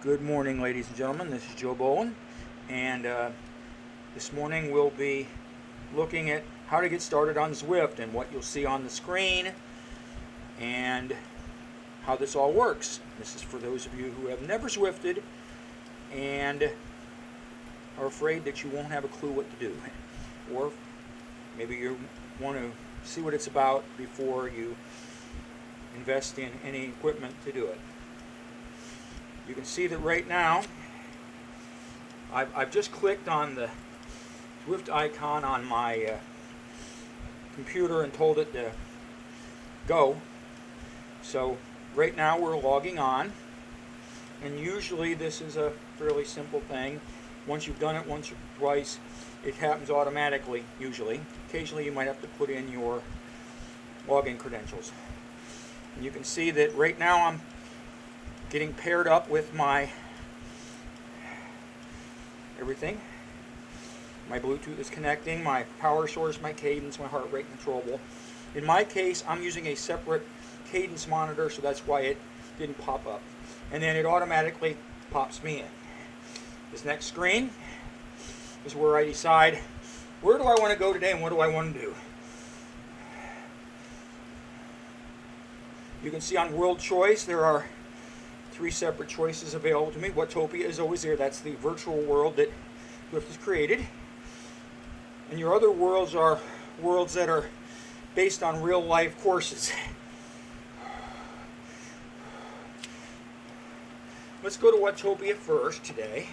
Good morning, ladies and gentlemen. This is Joe Bowen, and this morning we'll be looking at how to get started on Zwift and what you'll see on the screen and how this all works. This is for those of you who have never Zwifted and are afraid that you won't have a clue what to do, or maybe you want to see what it's about before you invest in any equipment to do it. You can see that right now I've just clicked on the Zwift icon on my computer and told it to go. So right now we're logging on, and usually this is a fairly simple thing. Once you've done it once or twice, it happens automatically usually. Occasionally you might have to put in your login credentials. And you can see that right now I'm getting paired up with my everything. My Bluetooth is connecting, my power source, my cadence, my heart rate controllable. In my case, I'm using a separate cadence monitor, so that's why it didn't pop up. And then it automatically pops me in. This next screen is where I decide where do I want to go today and what do I want to do. You can see on World Choice there are 3 separate choices available to me. Watopia is always there. That's the virtual world that Zwift has created. And your other worlds are worlds that are based on real life courses. Let's go to Watopia first today.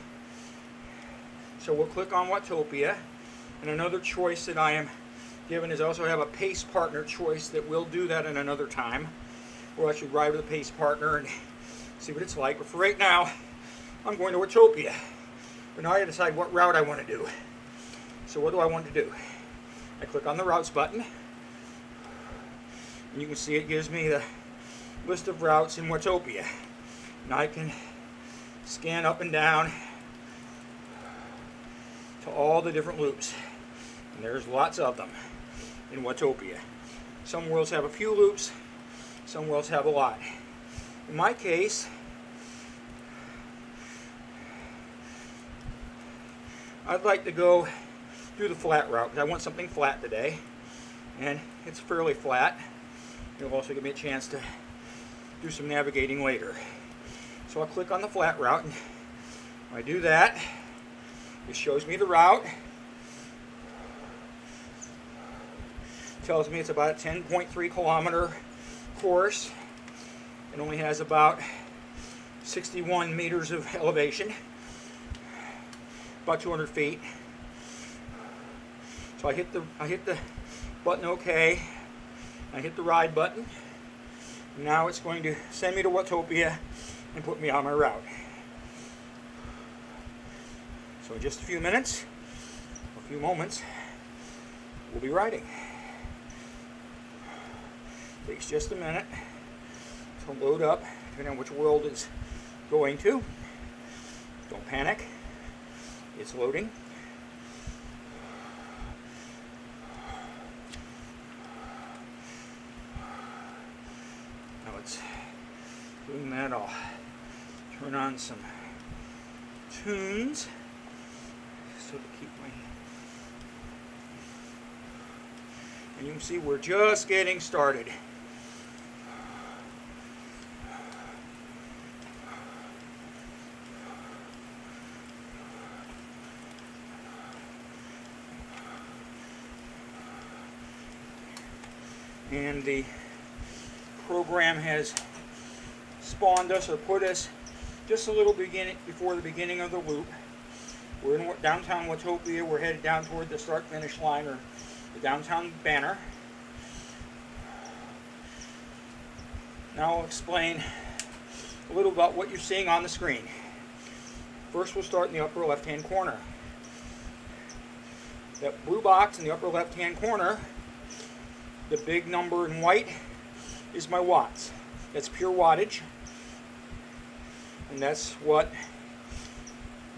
So we'll click on Watopia. And another choice that I am given is I also have a pace partner choice that we'll do that in another time. Or I should ride with a pace partner and see what it's like. But for right now, I'm going to Watopia. But now I gotta decide what route I want to do. So what do I want to do? I click on the routes button, and you can see it gives me the list of routes in Watopia. Now I can scan up and down to all the different loops. And there's lots of them in Watopia. Some worlds have a few loops, some worlds have a lot. In my case, I'd like to go do the flat route because I want something flat today, and it's fairly flat. It'll also give me a chance to do some navigating later. So I'll click on the flat route, and when I do that, it shows me the route. Tells me it's about a 10.3 kilometer course. It only has about 61 meters of elevation, about 200 feet. So I hit the button OK. I hit the ride button. Now it's going to send me to Watopia and put me on my route. So in just a few minutes, a few moments, we'll be riding. Takes just a minute to load up, depending on which world it's going to. Don't panic. It's loading. Now it's doing that. I'll turn on some tunes so to keep my... And you can see we're just getting started. And the program has spawned us or put us just a little before the beginning of the loop. We're in downtown Watopia. We're headed down toward the start-finish line, or the downtown banner. Now I'll explain a little about what you're seeing on the screen. First, we'll start in the upper left-hand corner. That blue box in the upper left-hand corner, the big number in white, is my watts. That's pure wattage. And that's what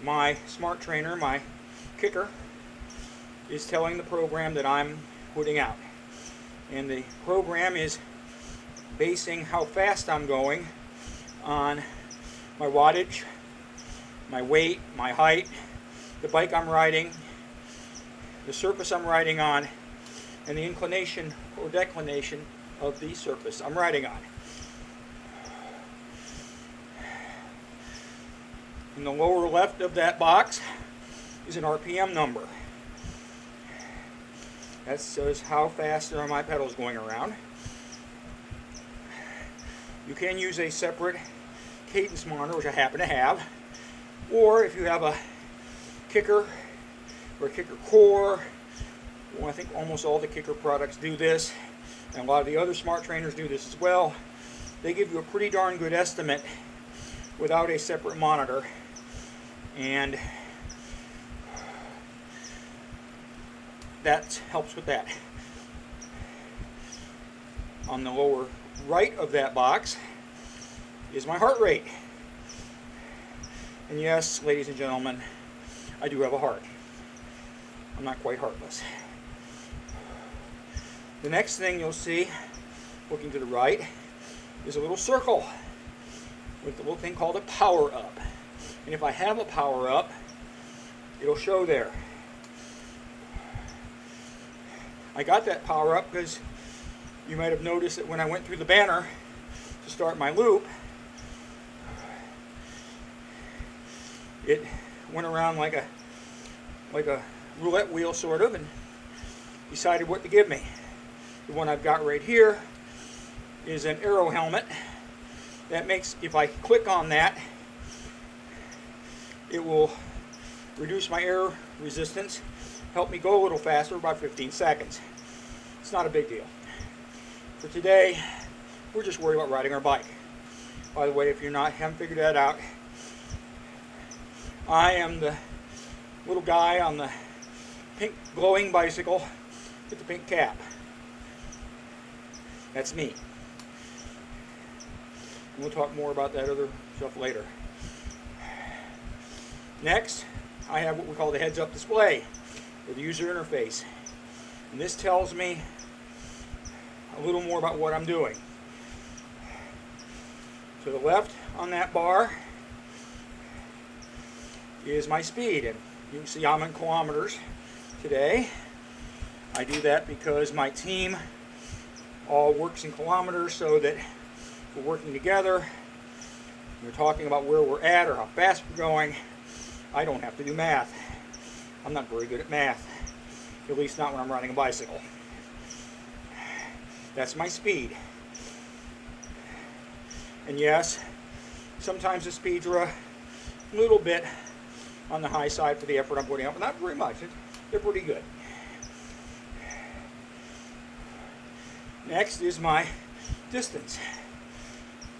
my smart trainer, my kicker, is telling the program that I'm putting out. And the program is basing how fast I'm going on my wattage my weight, my height, the bike I'm riding, the surface I'm riding on, and the inclination or declination of the surface I'm riding on. In the lower left of that box is an RPM number. That says how fast are my pedals going around. You can use a separate cadence monitor, which I happen to have, or if you have a kicker or a kicker core, well, I think almost all the kicker products do this, and a lot of the other smart trainers do this as well. They give you a pretty darn good estimate without a separate monitor, and that helps with that. On the lower right of that box is my heart rate. And yes, ladies and gentlemen, I do have a heart. I'm not quite heartless. The next thing you'll see, looking to the right, is a little circle with a little thing called a power up. And if I have a power up, it'll show there. I got that power up because you might have noticed that when I went through the banner to start my loop, it went around like a roulette wheel sort of and decided what to give me. The one I've got right here is an aero helmet. That makes, if I click on that, it will reduce my air resistance, help me go a little faster, about 15 seconds. It's not a big deal. For today, we're just worried about riding our bike. By the way, if you haven't figured that out, I am the little guy on the pink glowing bicycle with the pink cap. That's me. And we'll talk more about that other stuff later. Next, I have what we call the heads-up display, or the user interface. And this tells me a little more about what I'm doing. To the left on that bar is my speed, and you can see I'm in kilometers today. I do that because my team all works in kilometers, so that we're working together. We're talking about where we're at or how fast we're going. I don't have to do math. I'm not very good at math, at least not when I'm riding a bicycle. That's my speed. And yes, sometimes the speeds are a little bit on the high side for the effort I'm putting up, but not very much. They're pretty good. Next is my distance.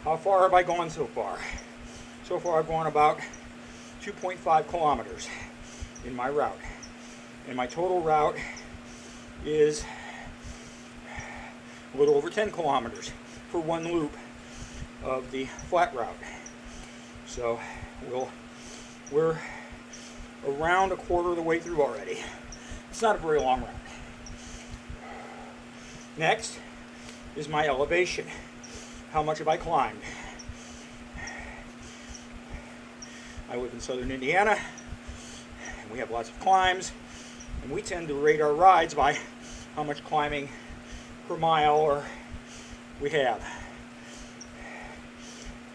How far have I gone so far? So far I've gone about 2.5 kilometers in my route. And my total route is a little over 10 kilometers for one loop of the flat route. So we're around a quarter of the way through already. It's not a very long route. Next is my elevation. How much have I climbed? I live in southern Indiana, and we have lots of climbs, and we tend to rate our rides by how much climbing per mile or we have.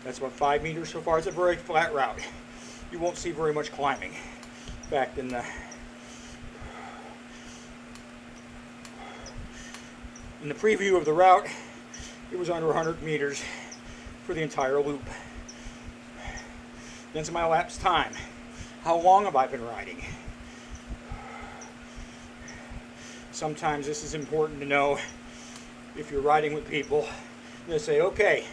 That's about 5 meters so far. It's a very flat route. You won't see very much climbing. In fact, in the preview of the route, it was under 100 meters for the entire loop. Then to my elapsed time. How long have I been riding? Sometimes this is important to know if you're riding with people. They say, okay,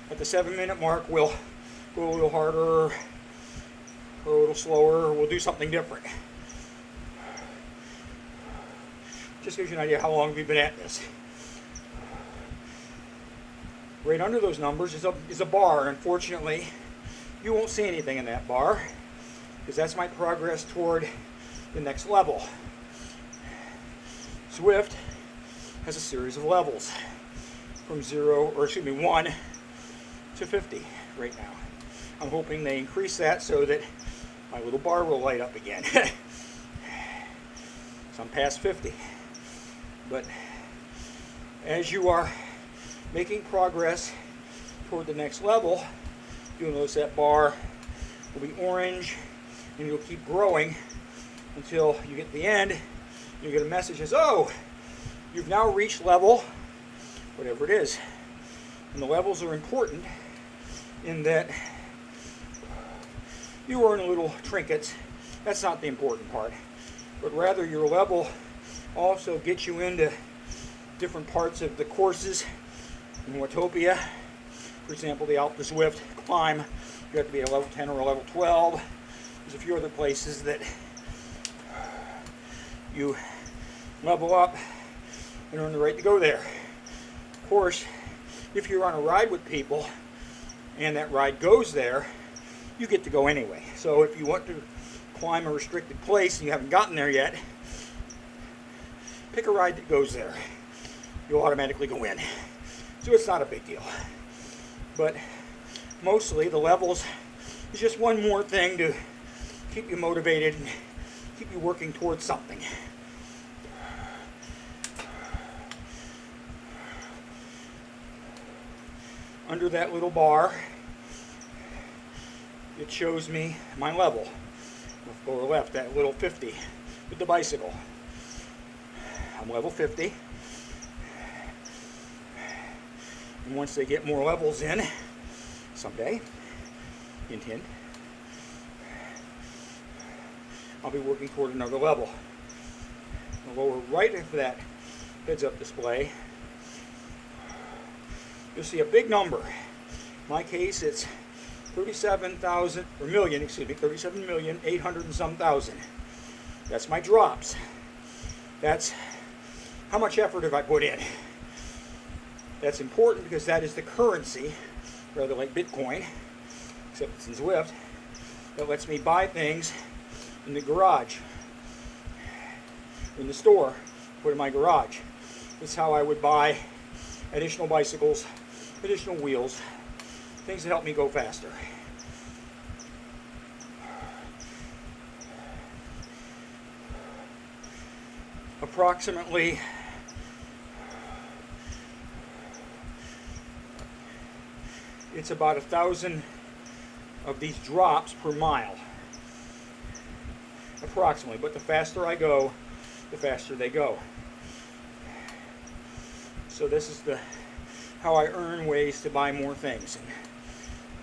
at the 7-minute mark, we'll go a little harder or a little slower, or we'll do something different. Just gives you an idea how long you've been at this. Right under those numbers is a bar. Unfortunately, you won't see anything in that bar because that's my progress toward the next level. Zwift has a series of levels from 1 to 50 right now. I'm hoping they increase that so that my little bar will light up again. So I'm past 50. But as you are making progress toward the next level, you'll notice that bar will be orange, and you'll keep growing until you get to the end. You get a message that says, oh, you've now reached level, whatever it is. And the levels are important in that you earn little trinkets. That's not the important part. But rather your level also gets you into different parts of the courses in Watopia. For example, the Zwift climb, you have to be a level 10 or a level 12. There's a few other places that you level up and earn the right to go there. Of course, if you're on a ride with people and that ride goes there, you get to go anyway. So if you want to climb a restricted place and you haven't gotten there yet, pick a ride that goes there. You'll automatically go in. So it's not a big deal. But mostly the levels is just one more thing to keep you motivated and keep you working towards something. Under that little bar, it shows me my level. Lower left, that little 50 with the bicycle. I'm level 50. And once they get more levels in, someday, intend, I'll be working toward another level. The lower right of that heads-up display, you'll see a big number. In my case, it's 37,800 and some thousand. That's my drops. That's how much effort have I put in. That's important because that is the currency, rather like Bitcoin, except it's in Zwift, that lets me buy things in the garage, in the store, put in my garage. This is how I would buy additional bicycles, additional wheels, things that help me go faster. Approximately it's about 1,000 of these drops per mile, approximately, but the faster I go, the faster they go. So this is how I earn ways to buy more things. And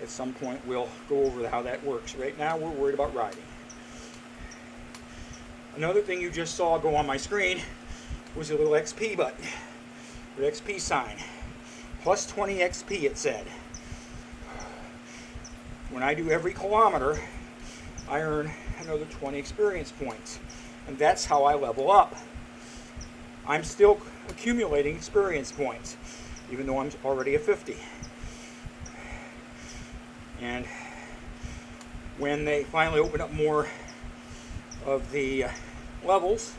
at some point we'll go over how that works. Right now we're worried about riding. Another thing you just saw go on my screen was a little XP button, the XP sign. Plus 20 XP it said. When I do every kilometer, I earn another 20 experience points. And that's how I level up. I'm still accumulating experience points, even though I'm already a 50. And when they finally open up more of the levels,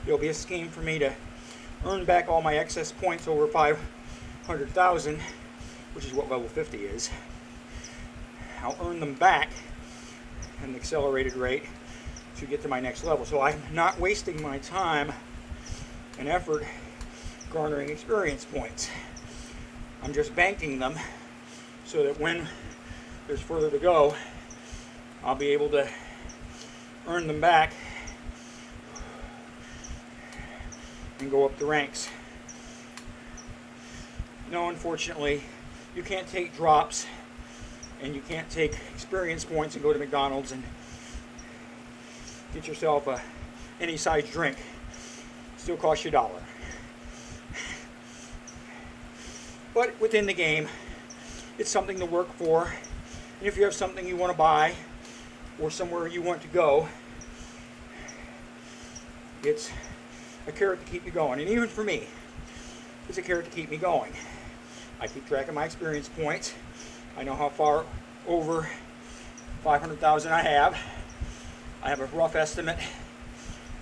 there'll be a scheme for me to earn back all my excess points over 500,000, which is what level 50 is. I'll earn them back at an accelerated rate to get to my next level. So I'm not wasting my time and effort garnering experience points. I'm just banking them so that when there's further to go, I'll be able to earn them back and go up the ranks. No, unfortunately, you can't take drops and you can't take experience points and go to McDonald's and get yourself any size drink. Still costs you $1. But within the game, it's something to work for. And if you have something you want to buy or somewhere you want to go, it's a carrot to keep you going. And even for me, it's a carrot to keep me going. I keep track of my experience points. I know how far over 500,000 I have. I have a rough estimate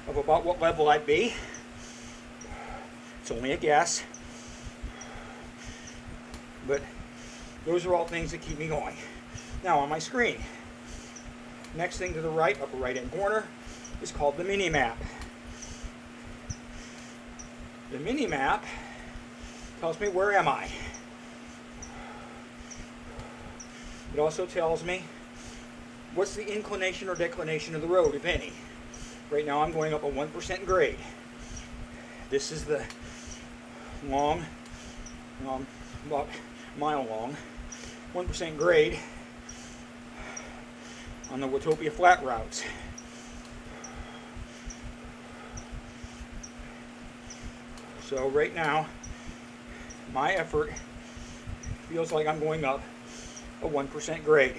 of about what level I'd be. It's only a guess. But those are all things that keep me going. Now on my screen, Next thing to the right, upper right hand corner, is called the mini map. The mini map tells me where am I. It also tells me what's the inclination or declination of the road, if any. Right now I'm going up a 1% grade. This is the long, about a mile long, 1% grade on the Watopia flat routes. So right now, my effort feels like I'm going up a 1% grade.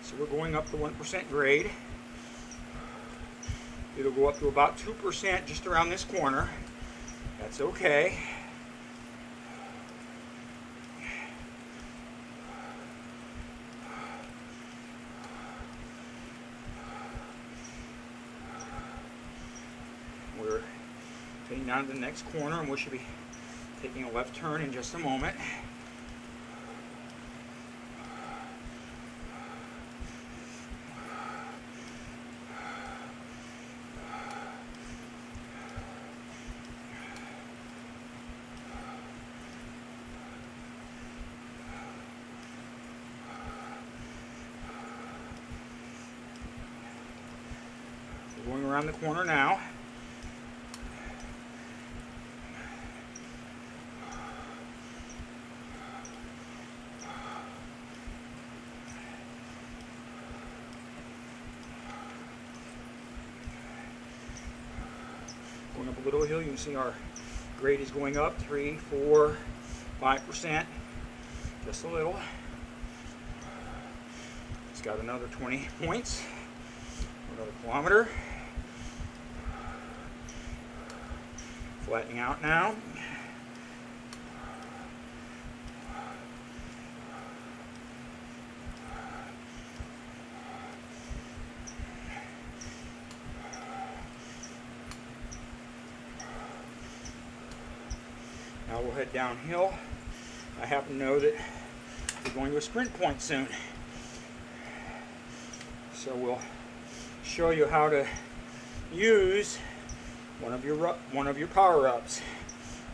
So we're going up the 1% grade. It'll go up to about 2% just around this corner. That's okay. We're heading down to the next corner, and we should be taking a left turn in just a moment. We're going around the corner now. Going up a little hill, you can see our grade is going up 3, 4, 5%, just a little. It's got another 20 points, another kilometer. Flattening out now. Now we'll head downhill. I happen to know that we're going to a sprint point soon. So we'll show you how to use one of your power-ups.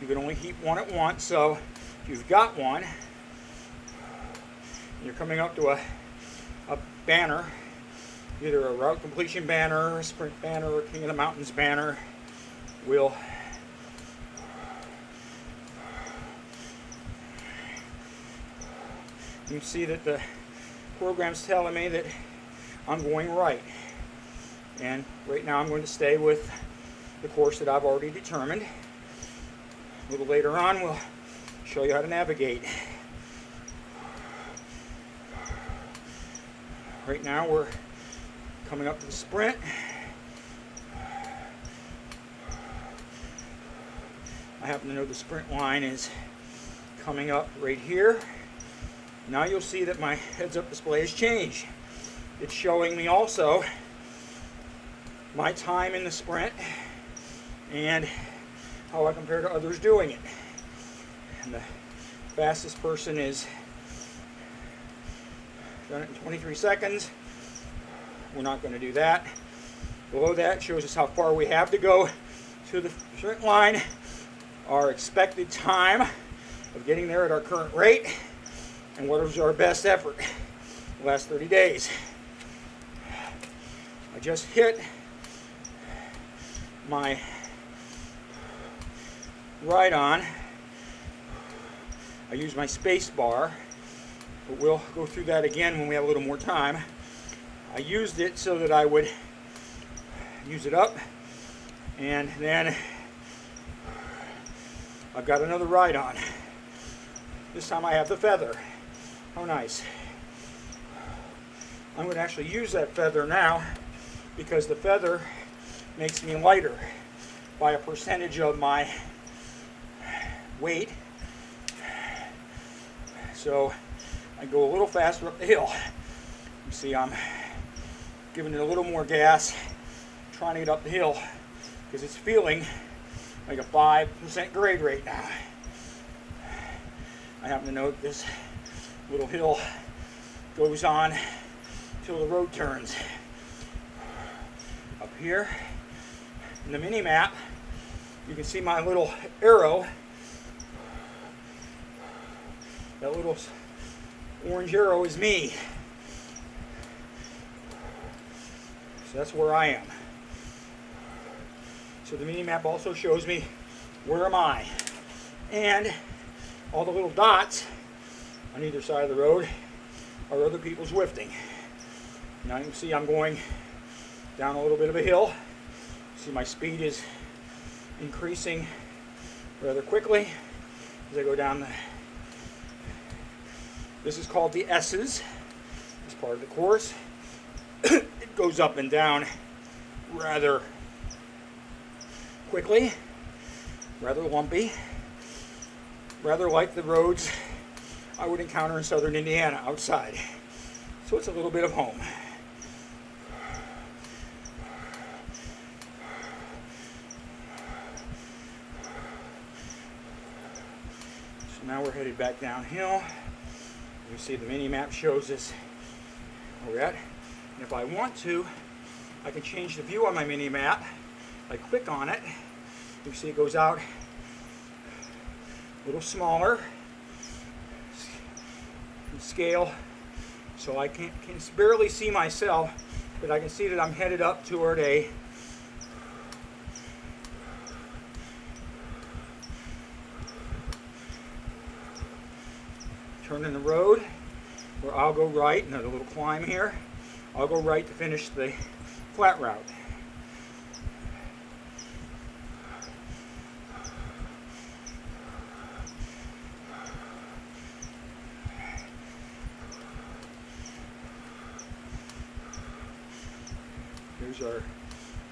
You can only heat one at once, so if you've got one, you're coming up to a banner, either a route completion banner, a sprint banner, or King of the Mountains banner, you can see that the program's telling me that I'm going right. And right now I'm going to stay with the course that I've already determined. A little later on we'll show you how to navigate. Right now we're coming up to the sprint. I happen to know the sprint line is coming up right here. Now you'll see that my heads-up display has changed. It's showing me also my time in the sprint and how I compare to others doing it. And the fastest person is done it in 23 seconds. We're not going to do that. Below that shows us how far we have to go to the sprint line, our expected time of getting there at our current rate, and what is our best effort the last 30 days. I just hit my ride on. I use my space bar, but we'll go through that again when we have a little more time. I used it so that I would use it up, and then I've got another ride on. This time I have the feather. How nice. I'm going to actually use that feather now because the feather makes me lighter by a percentage of my weight. So I go a little faster up the hill. You see I'm giving it a little more gas, trying to get up the hill because it's feeling like a 5% grade right now. I happen to note this little hill goes on till the road turns. Up here in the mini map, you can see my little arrow. That little orange arrow is me. So that's where I am. So the mini map also shows me where am I. And all the little dots on either side of the road are other people Zwifting. Now you can see I'm going down a little bit of a hill. See my speed is increasing rather quickly as I go down the... This is called the S's. It's part of the course. It goes up and down rather quickly, rather lumpy, rather like the roads I would encounter in southern Indiana outside. So it's a little bit of home. So now we're headed back downhill. You see the mini map shows us where we're at. And if I want to, I can change the view on my mini map. I click on it. You can see it goes out a little smaller in scale. So I can barely see myself, but I can see that I'm headed up toward a turn in the road where I'll go right. Another little climb here. I'll go right to finish the flat route.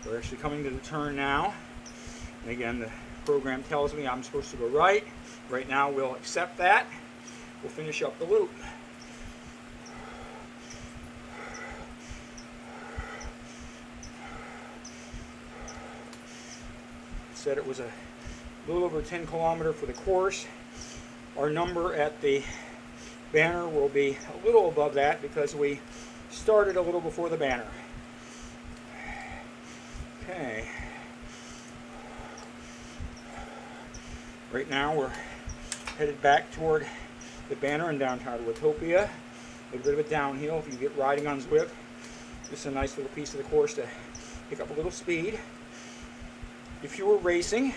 We're actually coming to the turn now. And again, the program tells me I'm supposed to go right. Right now we'll accept that. We'll finish up the loop. Said it was a little over 10 kilometer for the course. Our number at the banner will be a little above that because we started a little before the banner. Okay. Right now we're headed back toward the banner in downtown Watopia. A little bit of a downhill if you get riding on Zwift. This is a nice little piece of the course to pick up a little speed. If you were racing,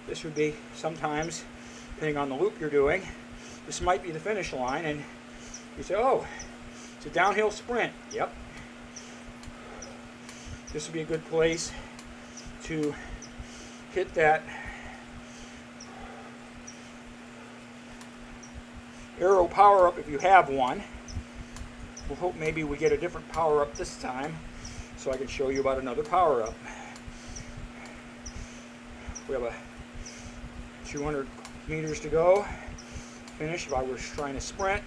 this would be sometimes, depending on the loop you're doing, this might be the finish line, and you say, oh, it's a downhill sprint. Yep. This would be a good place to hit that arrow power up if you have one. We'll hope maybe we get a different power up this time so I can show you about another power up. We have a 200 meters to go. Finish. If I was trying to sprint,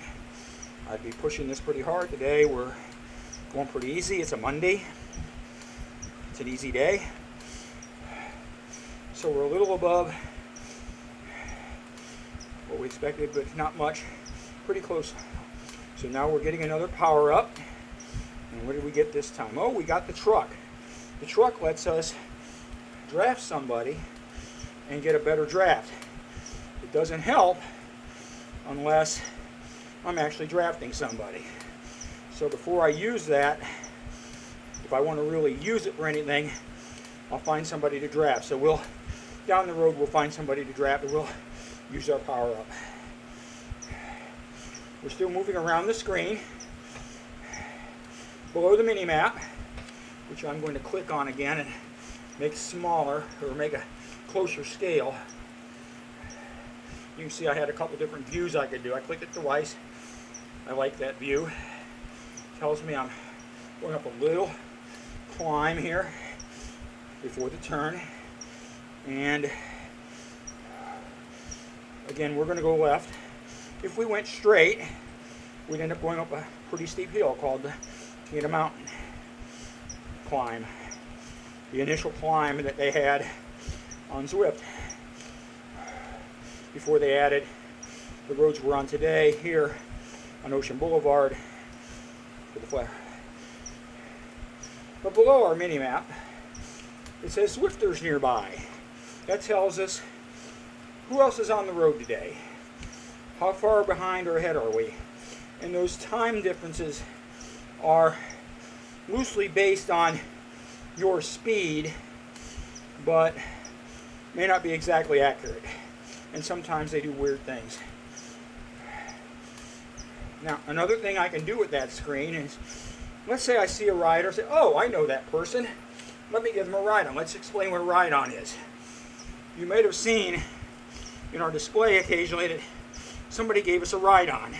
I'd be pushing this pretty hard. Today we're going pretty easy. It's a Monday. It's an easy day. So we're a little above what we expected, but not much. Pretty close. So now we're getting another power up. And what did we get this time? Oh, we got the truck. The truck lets us draft somebody and get a better draft. It doesn't help unless I'm actually drafting somebody. So before I use that, if I want to really use it for anything, I'll find somebody to draft. So we'll, down the road, we'll find somebody to draft and we'll use our power up. We're still moving around the screen. Below the mini map, which I'm going to click on again and make smaller or make a closer scale. You can see I had a couple different views I could do. I clicked it twice. I like that view. Tells me I'm going up a little climb here before the turn. And again, we're going to go left. If we went straight, we'd end up going up a pretty steep hill called the Mountain climb. the initial climb that they had on Zwift before they added the roads we're on today here on Ocean Boulevard for the flare. But below our mini-map, it says Zwifters nearby. That tells us who else is on the road today. How far behind or ahead are we? And those time differences are loosely based on your speed, but may not be exactly accurate. And sometimes they do weird things. Now, another thing I can do with that screen is, let's say I see a rider, say, oh, I know that person. Let me give them a ride on. Let's explain what a ride on is. You might have seen in our display occasionally that somebody gave us a ride on.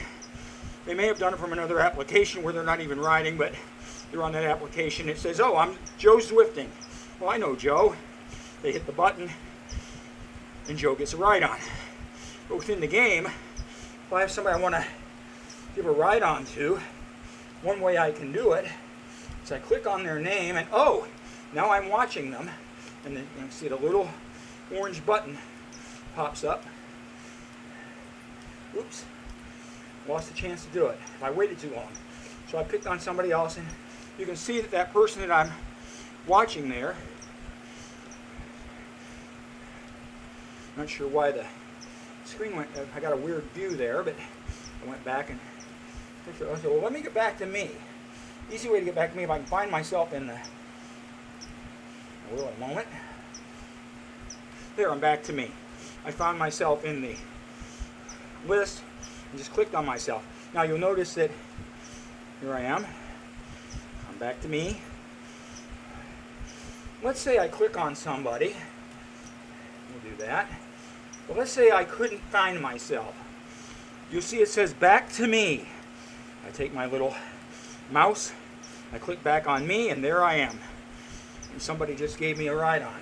They may have done it from another application where they're not even riding, but they're on that application. It says, oh, I'm Joe Zwifting. Well, I know Joe. They hit the button, and Joe gets a ride on. But within the game, if I have somebody I want to give a ride on to, one way I can do it is I click on their name, and oh, now I'm watching them, and then you can see the little orange button pops up. Oops, lost the chance to do it if I waited too long. So I picked on somebody else, and you can see that that person that I'm watching there, not sure why the screen went, I got a weird view there, but I went back and I said, well, let me get back to me. Easy way to get back to me if I can find myself in the, I will in a moment. There, I'm back to me. I found myself in the list and just clicked on myself. Now you'll notice that here I am. I'm back to me. Let's say I click on somebody. We'll do that. But let's say I couldn't find myself. You'll see it says back to me. I take my little mouse, I click back on me, and there I am. And somebody just gave me a ride on.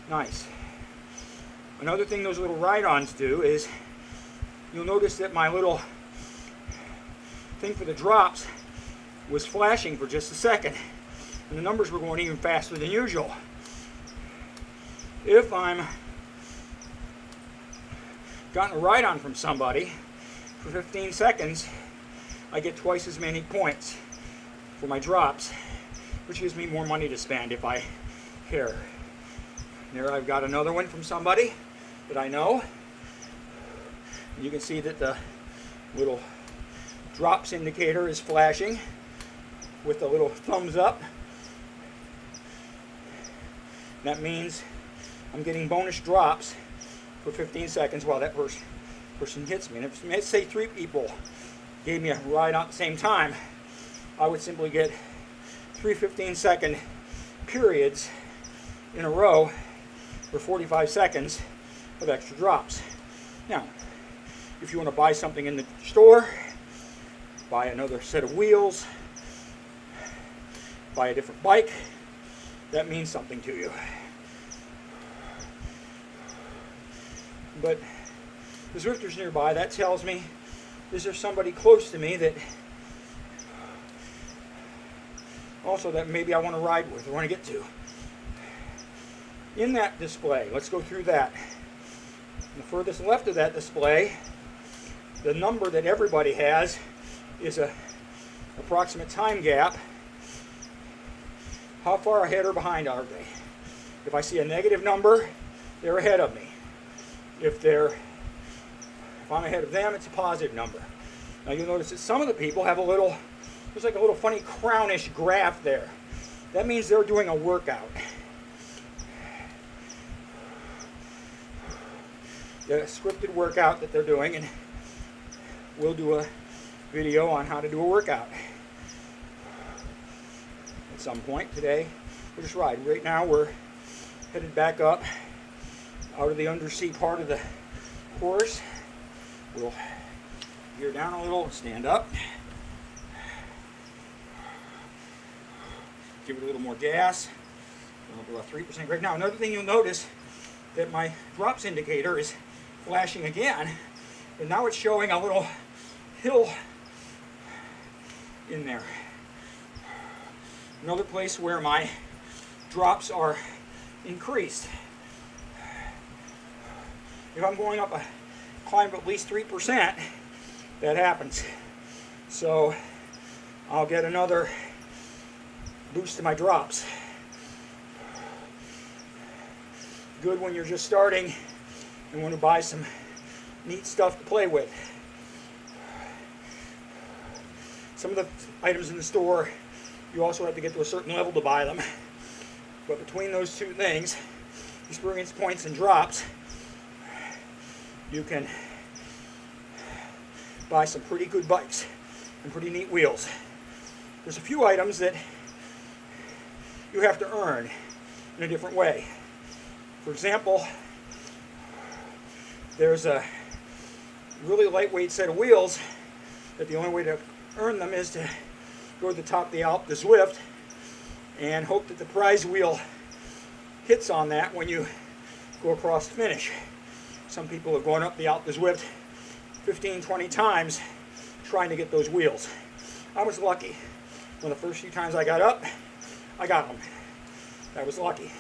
Nice. Another thing those little ride-ons do is you'll notice that my little thing for the drops was flashing for just a second, and the numbers were going even faster than usual. If I'm gotten a ride-on from somebody for 15 seconds, I get twice as many points for my drops, which gives me more money to spend if I care. There I've got another one from somebody that I know. And you can see that the little drops indicator is flashing with a little thumbs up. That means I'm getting bonus drops for 15 seconds while that person hits me. And if, let's say 3 people gave me a ride on at the same time, I would simply get 3 15-second periods in a row for 45 seconds of extra drops. Now, if you want to buy something in the store, buy another set of wheels, buy a different bike, that means something to you. But the Zwifters nearby, that tells me, is there somebody close to me that also that maybe I want to ride with or want to get to. In that display, let's go through that. The furthest left of that display, the number that everybody has is a approximate time gap. How far ahead or behind are they? If I see a negative number, they're ahead of me. If I'm ahead of them, it's a positive number. Now you'll notice that some of the people have a little, there's like a little funny crownish graph there. That means they're doing a workout. The scripted workout that they're doing, and we'll do a video on how to do a workout at some point today. We'll just ride. Right now we're headed back up out of the undersea part of the course. We'll gear down a little and stand up. Give it a little more gas. About 3% right now. Another thing you'll notice that my drops indicator is flashing again, and now it's showing a little hill in there. Another place where my drops are increased. If I'm going up a climb of at least 3%, that happens. So I'll get another boost to my drops. Good when you're just starting and want to buy some neat stuff to play with. Some of the items in the store, you also have to get to a certain level to buy them. But between those two things, experience points and drops, you can buy some pretty good bikes and pretty neat wheels. There's a few items that you have to earn in a different way. For example, there's a really lightweight set of wheels that the only way to earn them is to go to the top of the Alp, the Zwift, and hope that the prize wheel hits on that when you go across the finish. Some people have gone up the Alp, the Zwift 15, 20 times trying to get those wheels. I was lucky. When the first few times I got up, I got them. I was lucky.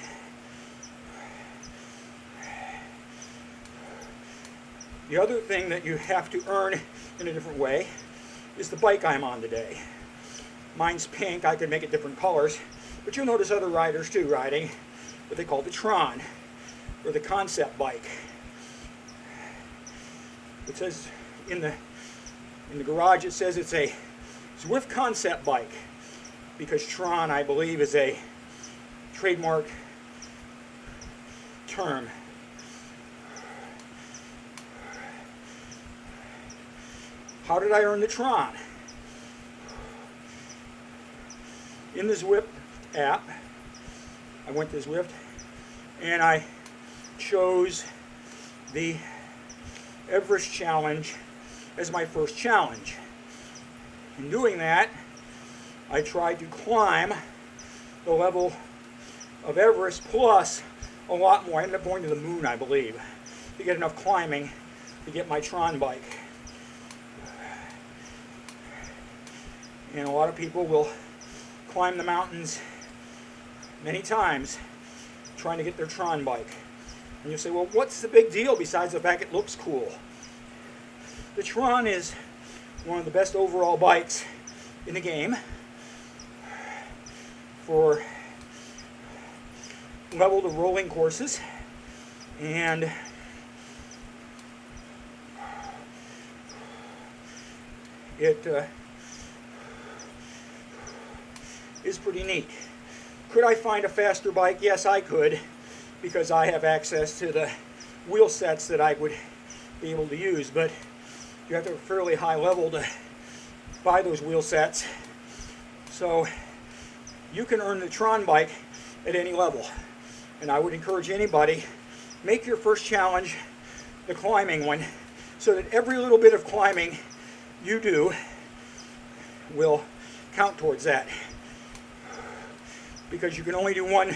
The other thing that you have to earn in a different way is the bike I'm on today. Mine's pink. I could make it different colors, but you'll notice other riders too riding what they call the Tron, or the concept bike. It says in the garage, it says it's a Zwift concept bike, because Tron, I believe, is a trademark term. How did I earn the Tron? In the Zwift app, I went to Zwift and I chose the Everest Challenge as my first challenge. In doing that, I tried to climb the level of Everest plus a lot more. I ended up going to the moon, I believe, to get enough climbing to get my Tron bike. And a lot of people will climb the mountains many times trying to get their Tron bike. And you say, well, what's the big deal besides the fact it looks cool? The Tron is one of the best overall bikes in the game for level to rolling courses, and it is pretty neat. Could I find a faster bike? Yes, I could, because I have access to the wheel sets that I would be able to use, but you have to have a fairly high level to buy those wheel sets. So you can earn the Tron bike at any level. And I would encourage anybody, make your first challenge the climbing one, so that every little bit of climbing you do will count towards that. Because you can only do one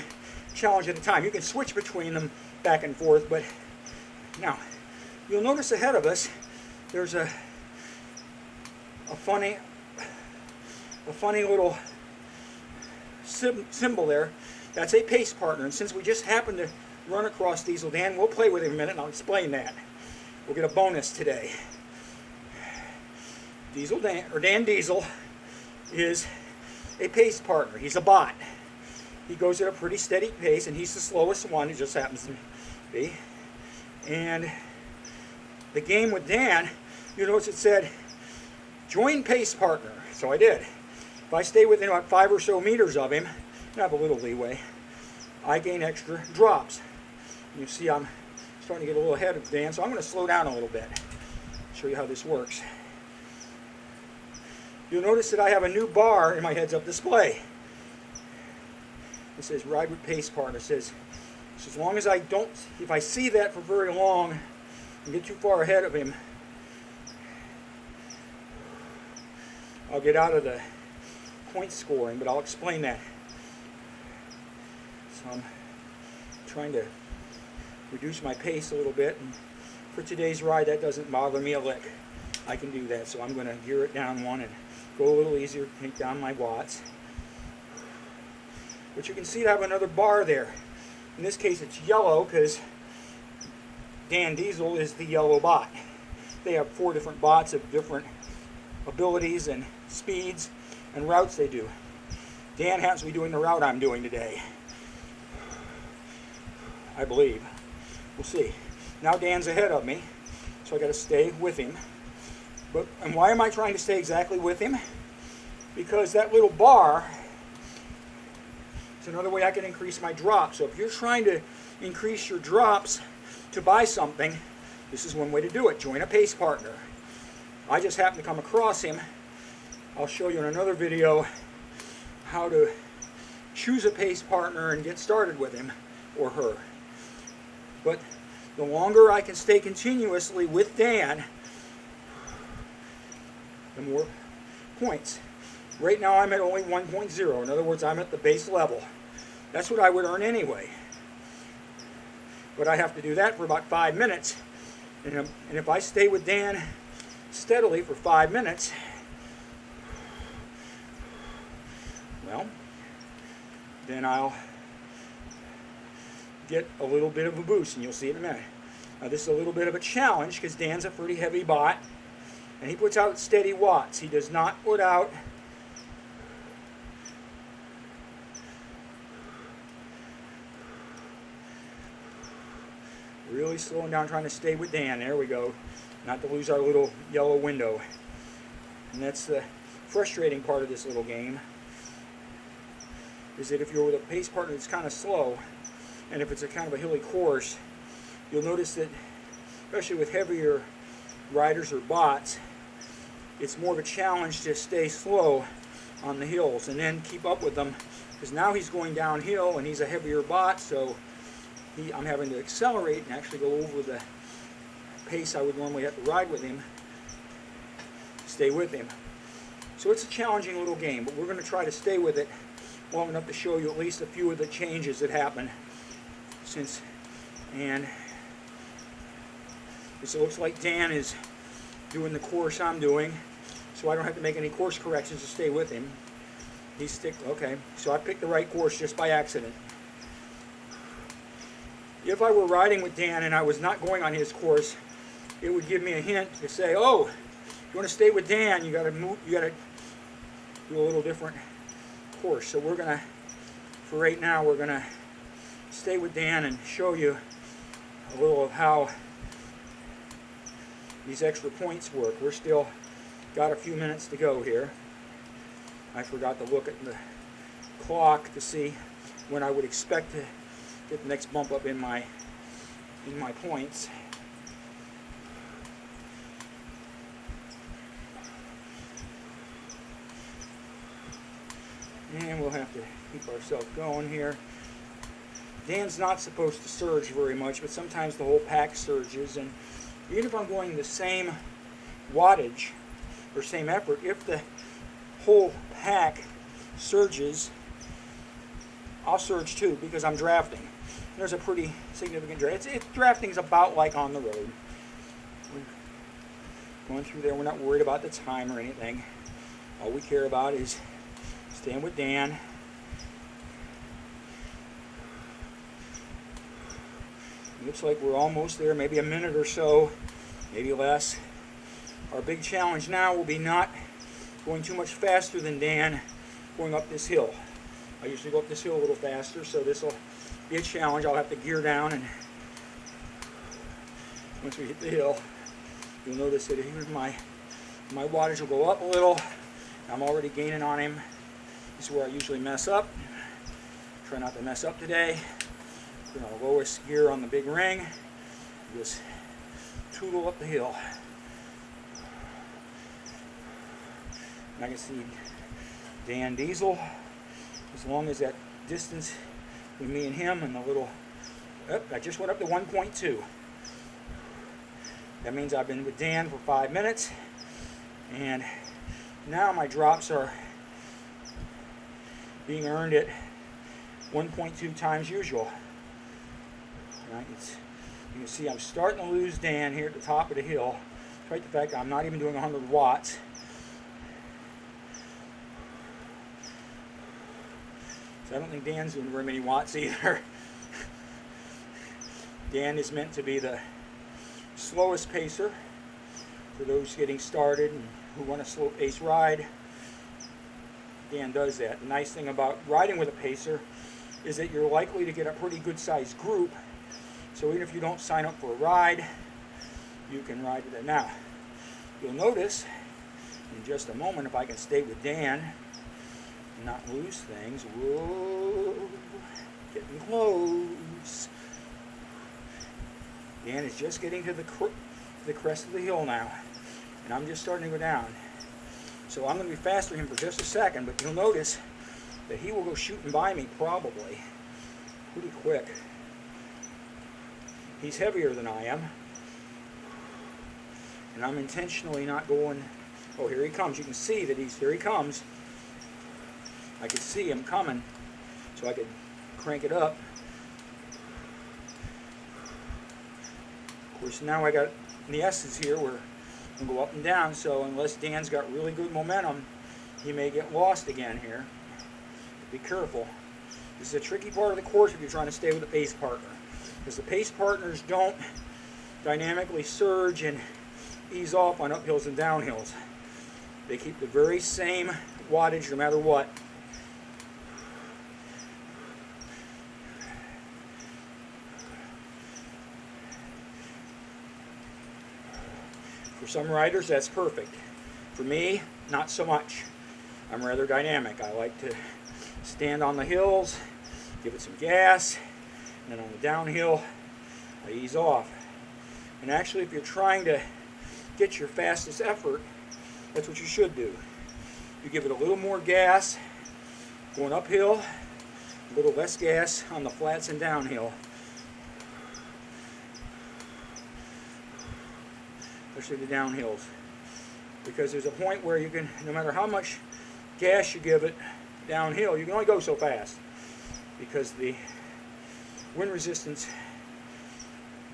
challenge at a time. You can switch between them back and forth, but now you'll notice ahead of us there's a funny little symbol there. That's a pace partner, and since we just happened to run across Diesel Dan, we'll play with him a minute and I'll explain that. We'll get a bonus today. Diesel Dan, or Dan Diesel, is a pace partner. He's a bot. He goes at a pretty steady pace, and he's the slowest one. He just happens to be. And the game with Dan, you notice it said, join pace partner. So I did. If I stay within about 5 or so meters of him, and I have a little leeway, I gain extra drops. And you see I'm starting to get a little ahead of Dan, so I'm going to slow down a little bit. Show you how this works. You'll notice that I have a new bar in my heads-up display. It says ride with pace partner. It says, so as long as I don't, if I see that for very long and get too far ahead of him, I'll get out of the point scoring, but I'll explain that. So I'm trying to reduce my pace a little bit, and for today's ride that doesn't bother me a lick. I can do that, so I'm going to gear it down one and go a little easier, take down my watts. But you can see I have another bar there. In this case it's yellow because Dan Diesel is the yellow bot. They have 4 different bots of different abilities and speeds and routes they do. Dan happens to be doing the route I'm doing today, I believe. We'll see. Now Dan's ahead of me, so I got to stay with him. And why am I trying to stay exactly with him? Because that little bar is another way I can increase my drop. So if you're trying to increase your drops to buy something, this is one way to do it. Join a pace partner. I just happened to come across him. I'll show you in another video how to choose a pace partner and get started with him or her. But the longer I can stay continuously with Dan, the more points. Right now I'm at only 1.0. In other words, I'm at the base level. That's what I would earn anyway. But I have to do that for about 5 minutes. And if I stay with Dan steadily for 5 minutes, well, then I'll get a little bit of a boost, and you'll see it in a minute. Now this is a little bit of a challenge because Dan's a pretty heavy bot, and he puts out steady watts. He does not put out really slowing down, trying to stay with Dan. There we go. Not to lose our little yellow window. And that's the frustrating part of this little game, is that if you're with a pace partner that's kind of slow, and if it's a kind of a hilly course, you'll notice that, especially with heavier riders or bots, it's more of a challenge to stay slow on the hills and then keep up with them, because now he's going downhill and he's a heavier bot, so I'm having to accelerate and actually go over the pace I would normally have to ride with him to stay with him. So it's a challenging little game, but we're going to try to stay with it long enough to show you at least a few of the changes that happen since. And it looks like Dan is doing the course I'm doing, so I don't have to make any course corrections to stay with him. Okay, so I picked the right course just by accident. If I were riding with Dan and I was not going on his course, it would give me a hint to say, oh, if you want to stay with Dan, you got to move, you got to do a little different course. So we're gonna, for right now, we're gonna stay with Dan and show you a little of how these extra points work. We're still got a few minutes to go here. I forgot to look at the clock to see when I would expect to get the next bump up in my points. And we'll have to keep ourselves going here. Dan's not supposed to surge very much, but sometimes the whole pack surges, and even if I'm going the same wattage or same effort, if the whole pack surges, I'll surge too because I'm drafting. There's a pretty significant draft. Drafting's about like on the road. We're going through there, we're not worried about the time or anything. All we care about is staying with Dan. Looks like we're almost there, maybe a minute or so, maybe less. Our big challenge now will be not going too much faster than Dan going up this hill. I usually go up this hill a little faster, so this will be a challenge. I'll have to gear down, and once we hit the hill, you'll notice that even my wattage will go up a little. I'm already gaining on him. This is where I usually mess up. Try not to mess up today. Put on the lowest gear on the big ring. Just tootle up the hill. And I can see Dan Diesel. As long as that distance between me and him and the little, I just went up to 1.2. That means I've been with Dan for 5 minutes, and now my drops are being earned at 1.2 times usual. Right, you can see I'm starting to lose Dan here at the top of the hill, despite the fact that I'm not even doing 100 watts. So I don't think Dan's doing very many watts either. Dan is meant to be the slowest pacer for those getting started and who want a slow pace ride. Dan does that. The nice thing about riding with a pacer is that you're likely to get a pretty good sized group. So even if you don't sign up for a ride, you can ride with it. Now, you'll notice in just a moment, if I can stay with Dan and not lose things. Whoa, getting close. Dan is just getting to the crest of the hill now, and I'm just starting to go down. So I'm going to be faster than him for just a second, but you'll notice that he will go shooting by me probably pretty quick. He's heavier than I am, and I'm intentionally not going. Oh, here he comes. You can see that here he comes. I could see him coming, so I could crank it up. Of course, now I got the S's here where I can go up and down, so unless Dan's got really good momentum, he may get lost again here. Be careful. This is a tricky part of the course if you're trying to stay with a pace partner, because the pace partners don't dynamically surge and ease off on uphills and downhills. They keep the very same wattage no matter what. For some riders, that's perfect. For me, not so much. I'm rather dynamic. I like to stand on the hills, give it some gas, and then on the downhill, I ease off. And actually, if you're trying to get your fastest effort, that's what you should do. You give it a little more gas going uphill, a little less gas on the flats and downhill. Especially the downhills, because there's a point where you can, no matter how much gas you give it downhill, you can only go so fast because the wind resistance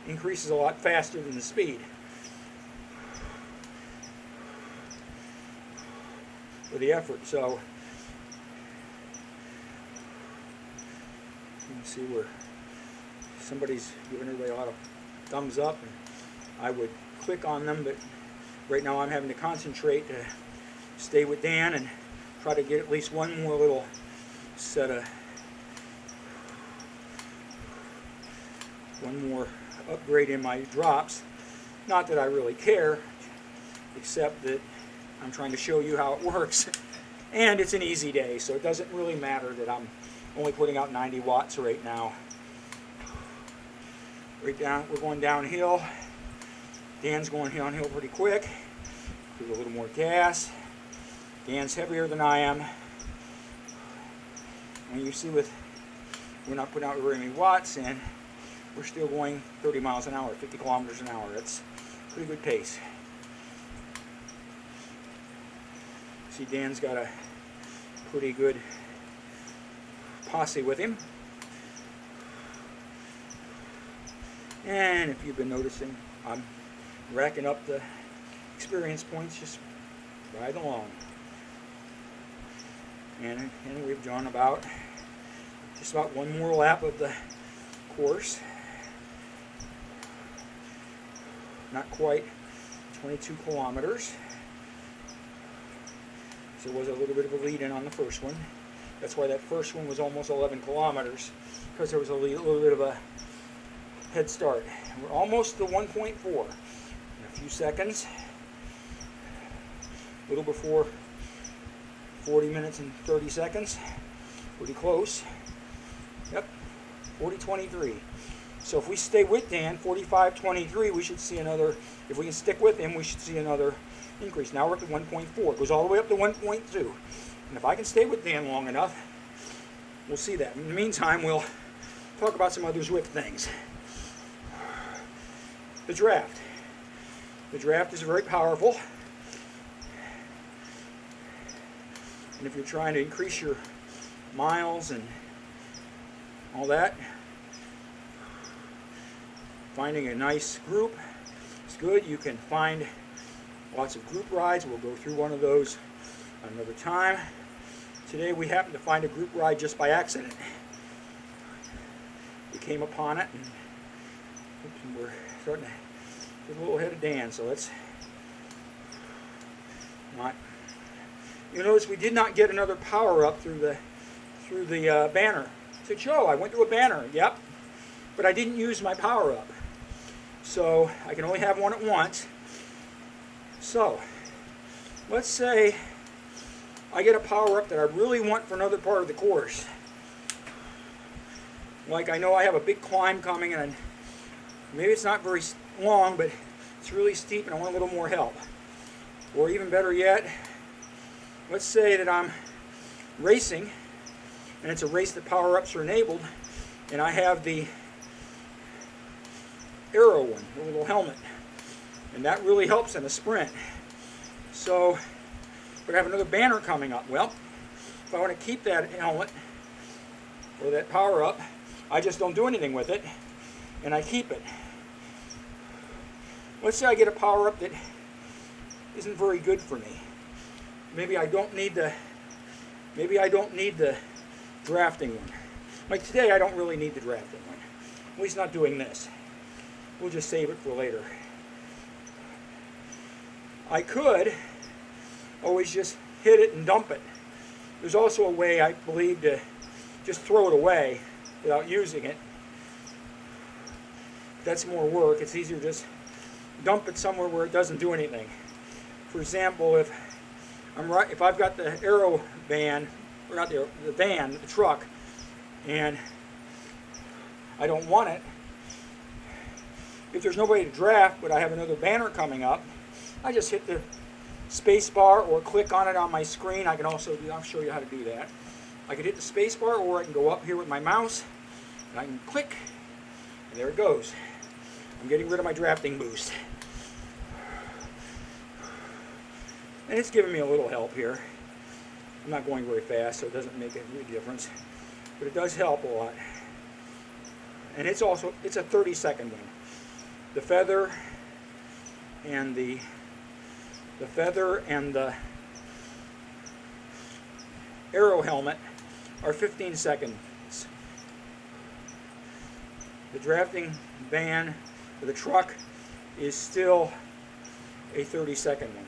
increases a lot faster than the speed. For the effort. So you can see where somebody's giving everybody a lot of thumbs up, and I would click on them, but right now I'm having to concentrate to stay with Dan and try to get at least one more little set of, one more upgrade in my drops. Not that I really care, except that I'm trying to show you how it works. And it's an easy day, so it doesn't really matter that I'm only putting out 90 watts right now. Right down, we're going downhill. Dan's going downhill pretty quick. Give a little more gas. Dan's heavier than I am. And you see we're not putting out very many watts, and we're still going 30 miles an hour, 50 kilometers an hour. That's a pretty good pace. See, Dan's got a pretty good posse with him. And if you've been noticing, I'm racking up the experience points just right along. And we've done about just about one more lap of the course. Not quite 22 kilometers. So there was a little bit of a lead in on the first one. That's why that first one was almost 11 kilometers, because there was a little bit of a head start. We're almost to 1.4 in a few seconds. A little before 40 minutes and 30 seconds. Pretty close. Yep, 40:23. So if we stay with Dan, 45:23, we should see another, if we can stick with him, we should see another increase. Now we're up to 1.4. It goes all the way up to 1.2. And if I can stay with Dan long enough, we'll see that. In the meantime, we'll talk about some other Zwift things. The draft. The draft is very powerful. And if you're trying to increase your miles and all that, finding a nice group is good. You can find lots of group rides. We'll go through one of those another time. Today we happened to find a group ride just by accident. We came upon it, and we're starting to get a little ahead of Dan, so let's not. You notice we did not get another power up through the banner. I said, Joe, I went through a banner. Yep, but I didn't use my power up, so I can only have one at once. So let's say I get a power up that I really want for another part of the course. Like I know I have a big climb coming, and maybe it's not very long, but it's really steep and I want a little more help. Or even better yet, let's say that I'm racing and it's a race that power-ups are enabled, and I have the Aero one, the little helmet, and that really helps in a sprint. So but I have another banner coming up. Well, if I want to keep that helmet or that power up, I just don't do anything with it and I keep it. Let's say I get a power up that isn't very good for me. Maybe I don't need the drafting one. Like today I don't really need the drafting one. At least not doing this. We'll just save it for later. I could always just hit it and dump it. There's also a way, I believe, to just throw it away without using it. That's more work. It's easier to just dump it somewhere where it doesn't do anything. For example, if I've got the Aero van, or not the van, the truck, and I don't want it, if there's nobody to draft but I have another banner coming up, I just hit the space bar or click on it on my screen. I can also I'll show you how to do that. I can hit the space bar, or I can go up here with my mouse and I can click, and there it goes. I'm getting rid of my drafting boost. And it's giving me a little help here. I'm not going very fast, so it doesn't make a big difference, but it does help a lot. And it's a 30-second one. The feather and the Aero helmet are 15 seconds. The drafting van or the truck is still a 30-second one.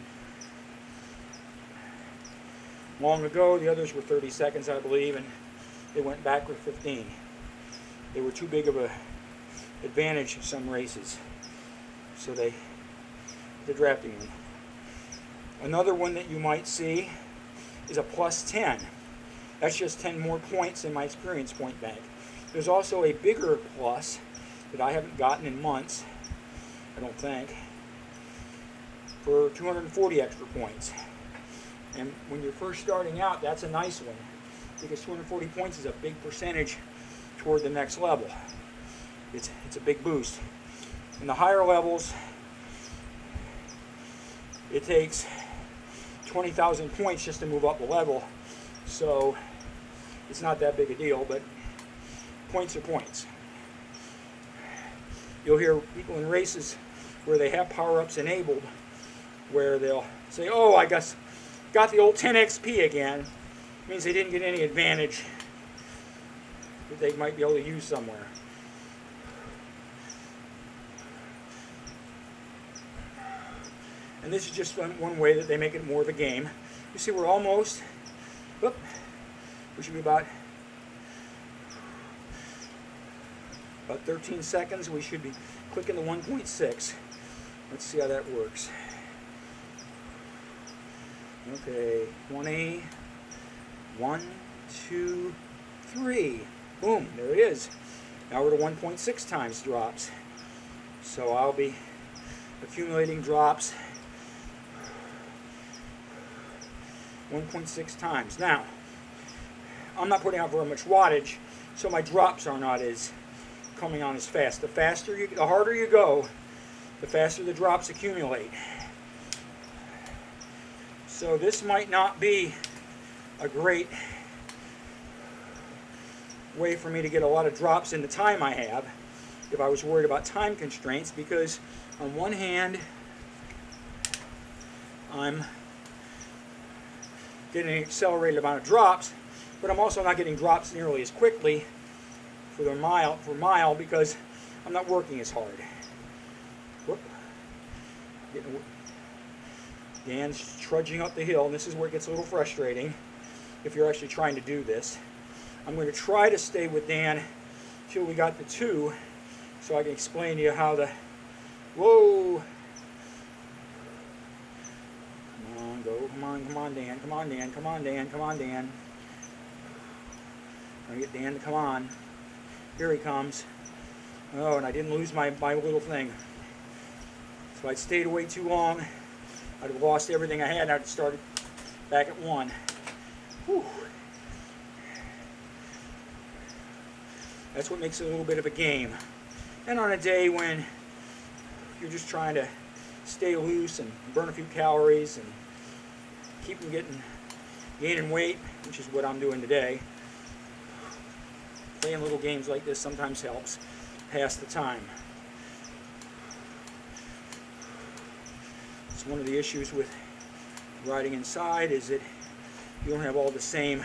Long ago, the others were 30 seconds, I believe, and they went back with 15. They were too big of an advantage in some races, so the drafting one. Another one that you might see is a +10. That's just 10 more points in my experience point bank. There's also a bigger plus that I haven't gotten in months, I don't think, for 240 extra points. And when you're first starting out, that's a nice one, because 240 points is a big percentage toward the next level. It's a big boost. In the higher levels, it takes 20,000 points just to move up a level, so it's not that big a deal, but points are points. You'll hear people in races where they have power-ups enabled, where they'll say, oh, I guess got the old 10 XP again. It means they didn't get any advantage that they might be able to use somewhere. And this is just one way that they make it more of a game. You see, we're almost, we should be about 13 seconds. We should be clicking the 1.6. Let's see how that works. Okay, 20, 1, 2, 3. Boom, there it is. Now we're to 1.6 times drops. So I'll be accumulating drops 1.6 times. Now, I'm not putting out very much wattage, so my drops are not coming on as fast. The harder you go, the faster the drops accumulate. So this might not be a great way for me to get a lot of drops in the time I have if I was worried about time constraints, because on one hand I'm getting an accelerated amount of drops, but I'm also not getting drops nearly as quickly for mile because I'm not working as hard. Whoop. Dan's trudging up the hill, and this is where it gets a little frustrating if you're actually trying to do this. I'm going to try to stay with Dan till we got to 2, so I can explain to you how the, whoa, come on, go, come on, Dan, come on, Dan, come on, Dan, come on, Dan. Trying to get Dan to come on. Here he comes. Oh, and I didn't lose my little thing. So I'd stayed away too long. I'd have lost everything I had, and I'd have started back at 1. Whew. That's what makes it a little bit of a game. And on a day when you're just trying to stay loose and burn a few calories and keep from gaining weight, which is what I'm doing today, playing little games like this sometimes helps pass the time. It's one of the issues with riding inside is that you don't have all the same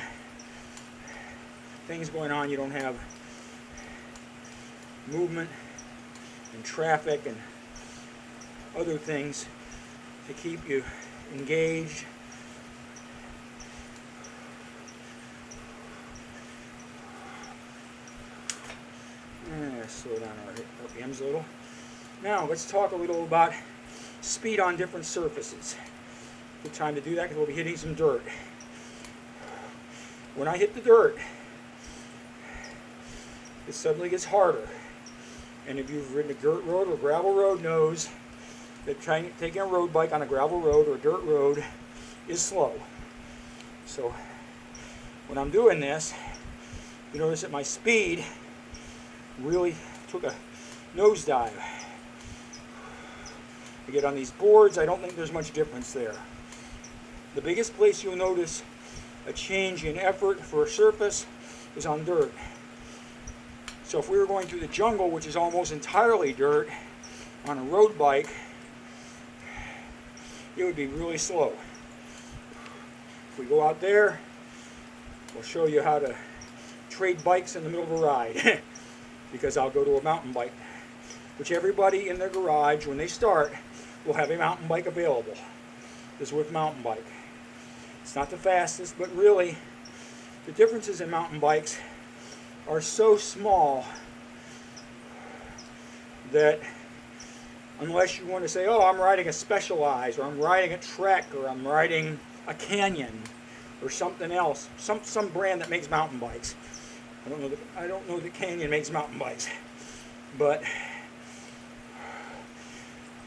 things going on. You don't have movement and traffic and other things to keep you engaged. Slow down our RPMs a little. Now let's talk a little about speed on different surfaces. Good time to do that because we'll be hitting some dirt. When I hit the dirt, it suddenly gets harder. And if you've ridden a dirt road or gravel road knows that taking a road bike on a gravel road or a dirt road is slow. So when I'm doing this, you notice that my speed really took a nosedive. I get on these boards, I don't think there's much difference there. The biggest place you'll notice a change in effort for a surface is on dirt. So if we were going through the jungle, which is almost entirely dirt, on a road bike, it would be really slow. If we go out there, we'll show you how to trade bikes in the middle of a ride. Because I'll go to a mountain bike, which everybody in their garage, when they start, will have a mountain bike available. The Zwift mountain bike. It's not the fastest, but really, the differences in mountain bikes are so small that unless you want to say, oh, I'm riding a Specialized, or I'm riding a Trek, or I'm riding a Canyon, or something else, some brand that makes mountain bikes. I don't know that Canyon makes mountain bikes, but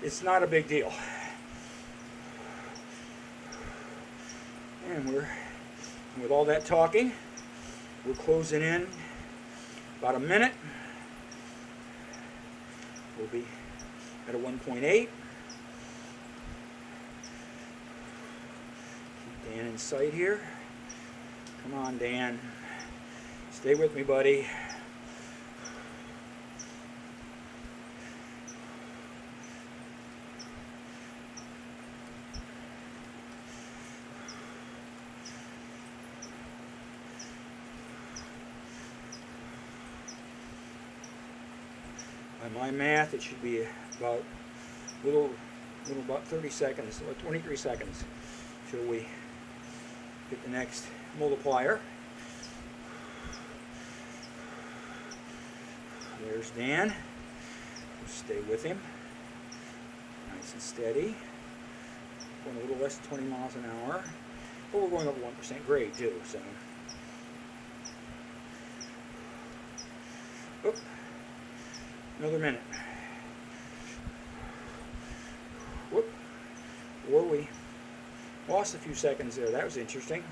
it's not a big deal. And with all that talking, we're closing in about a minute. We'll be at a 1.8. Keep Dan in sight here. Come on, Dan. Stay with me, buddy. By my math, it should be about about 30 seconds, or 23 seconds, till we hit the next multiplier. There's Dan. We'll stay with him. Nice and steady. Going a little less than 20 miles an hour. But we're going up 1% grade too, so. Oop. Another minute. Whoop. Or we lost a few seconds there. That was interesting.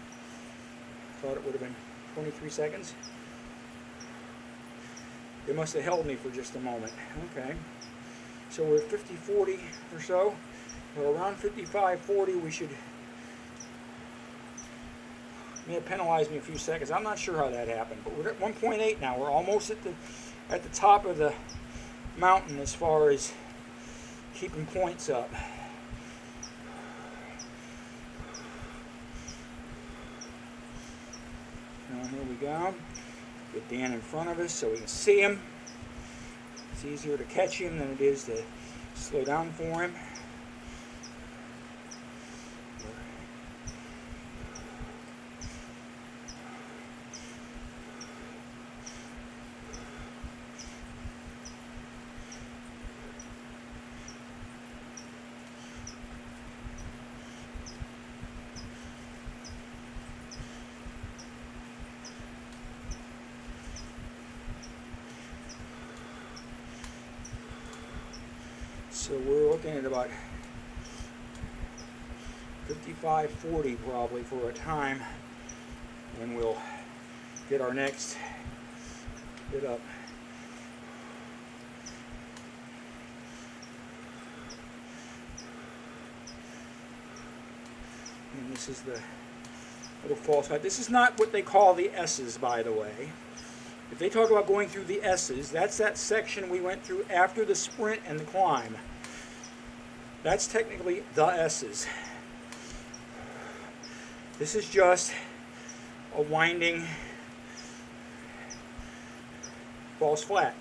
Thought it would have been 23 seconds. They must have held me for just a moment. Okay. So we're at 50-40 or so. So around 55-40 we should. May have penalized me a few seconds. I'm not sure how that happened, but we're at 1.8 now. We're almost at the top of the mountain as far as keeping points up. here we go. Get Dan in front of us so we can see him. It's easier to catch him than it is to slow down for him. So we're looking at about 55:40 probably for a time when we'll get our next bit up. And this is the little false height. This is not what they call the S's, by the way. If they talk about going through the S's, that's that section we went through after the sprint and the climb. That's technically the S's. This is just a winding false flat.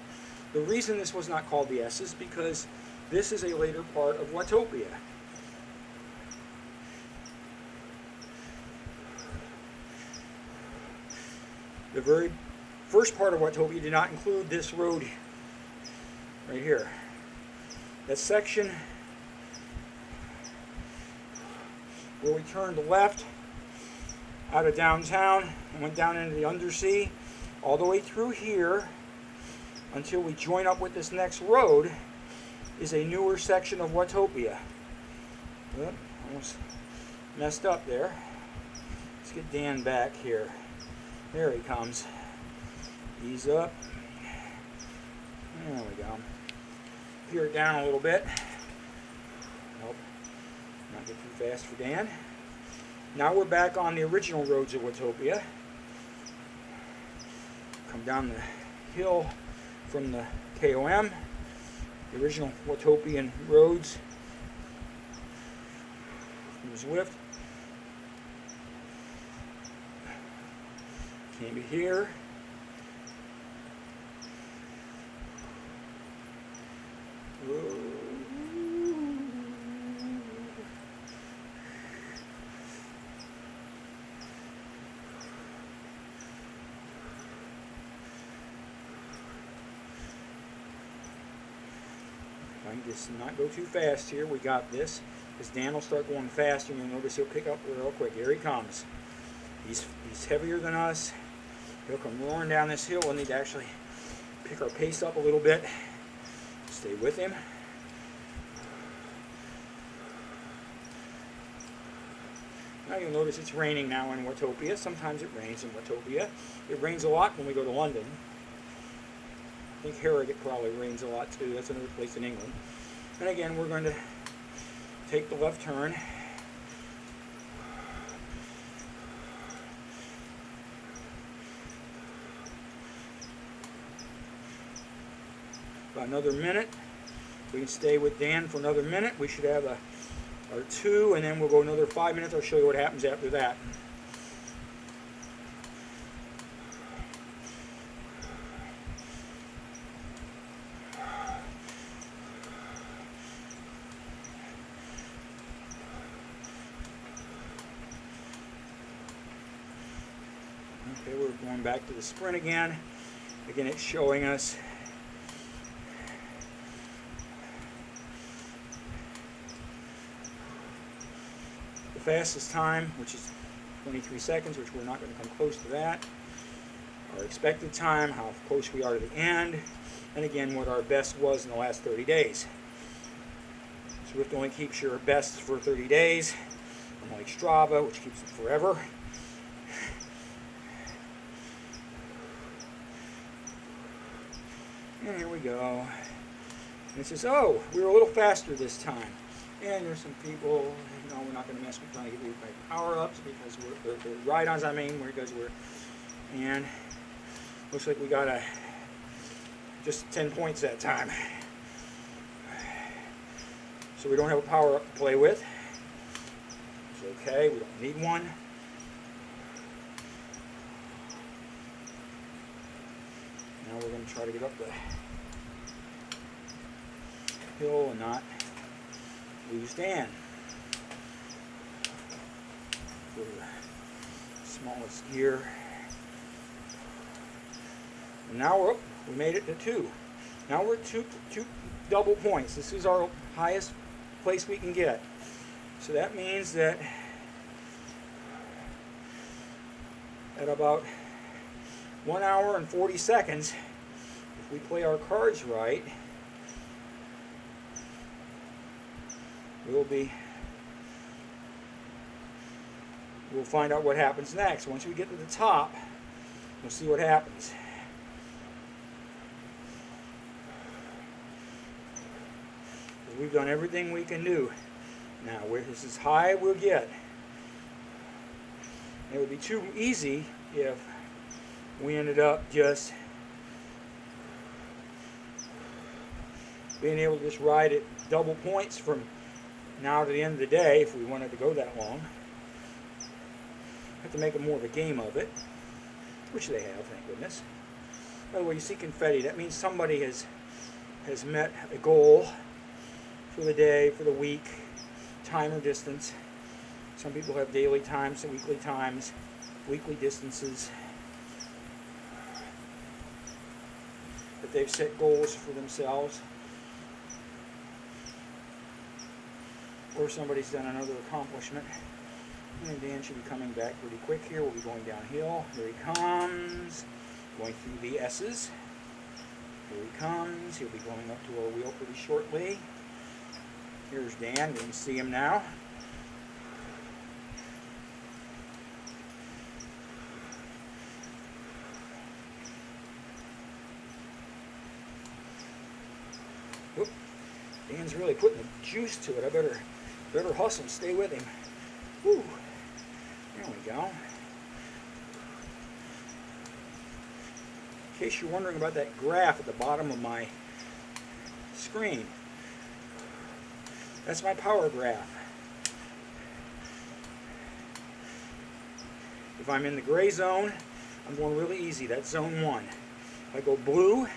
The reason this was not called the S's is because this is a later part of Watopia. The very first part of Watopia did not include this road right here. That section where we turned left out of downtown and went down into the undersea all the way through here until we join up with this next road is a newer section of Watopia. Oop, almost messed up there. Let's get Dan back here. There he comes. Ease up. There we go. Gear it down a little bit. Nope. Not get too fast for Dan. Now we're back on the original roads of Watopia. Come down the hill from the KOM. The original Watopian roads from Zwift. Came to here. I can just not go too fast here. We got this. Because Dan will start going faster, and you'll notice he'll pick up real quick. Here he comes. He's heavier than us. He'll come roaring down this hill. We'll need to actually pick our pace up a little bit. Stay with him. Now you'll notice it's raining now in Watopia. Sometimes it rains in Watopia. It rains a lot when we go to London. I think Harrogate probably rains a lot too. That's another place in England. And again, we're going to take the left turn. About another minute. We can stay with Dan for another minute. We should have our 2, and then we'll go another 5 minutes. I'll show you what happens after that. Okay, we're going back to the sprint again. Again, it's showing us the fastest time, which is 23 seconds, which we're not going to come close to that. Our expected time, how close we are to the end, and again, what our best was in the last 30 days. Zwift only keeps your best for 30 days, unlike Strava, which keeps it forever. And here we go. And it says, oh, we were a little faster this time. And there's some people, you know, we're not going to mess with trying to get these power-ups because the ride-ons, I mean, because we're, and looks like we got just 10 points that time. So we don't have a power-up to play with. It's okay, we don't need one. try to get up the hill and not lose Dan. For the smallest gear. And now we made it to 2. Now we're two double points. This is our highest place we can get. So that means that at about 1 hour and 40 seconds, if we play our cards right, we'll find out what happens next. Once we get to the top, we'll see what happens. We've done everything we can do. Now, this is high we'll get. It would be too easy if we ended up just being able to just ride at double points from now to the end of the day if we wanted to go that long. Have to make more of a game of it, which they have, thank goodness. By the way, you see confetti. That means somebody has met a goal for the day, for the week, time or distance. Some people have daily times, weekly times, weekly distances. But they've set goals for themselves. Or somebody's done another accomplishment. And Dan should be coming back pretty quick here. We'll be going downhill. Here he comes. Going through the S's. Here he comes. He'll be going up to our wheel pretty shortly. Here's Dan. We can see him now. Whoop. Dan's really putting the juice to it. I better hustle and stay with him. Whew. There we go. In case you're wondering about that graph at the bottom of my screen, that's my power graph. If I'm in the gray zone, I'm going really easy. That's zone 1. If I go blue,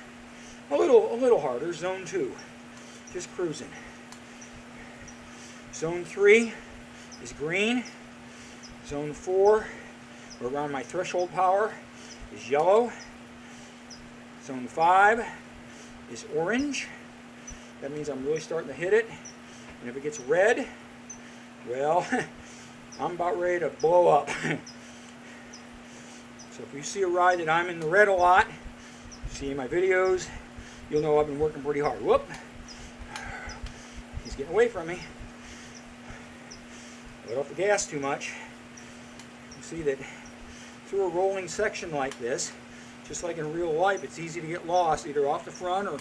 a little harder, zone 2. Just cruising. Zone 3 is green. Zone 4, or around my threshold power, is yellow. Zone 5 is orange. That means I'm really starting to hit it. And if it gets red, well, I'm about ready to blow up. So if you see a ride that I'm in the red a lot, see my videos, you'll know I've been working pretty hard. Whoop! He's getting away from me. Let off the gas too much. You see that through a rolling section like this, just like in real life, it's easy to get lost, either off the front or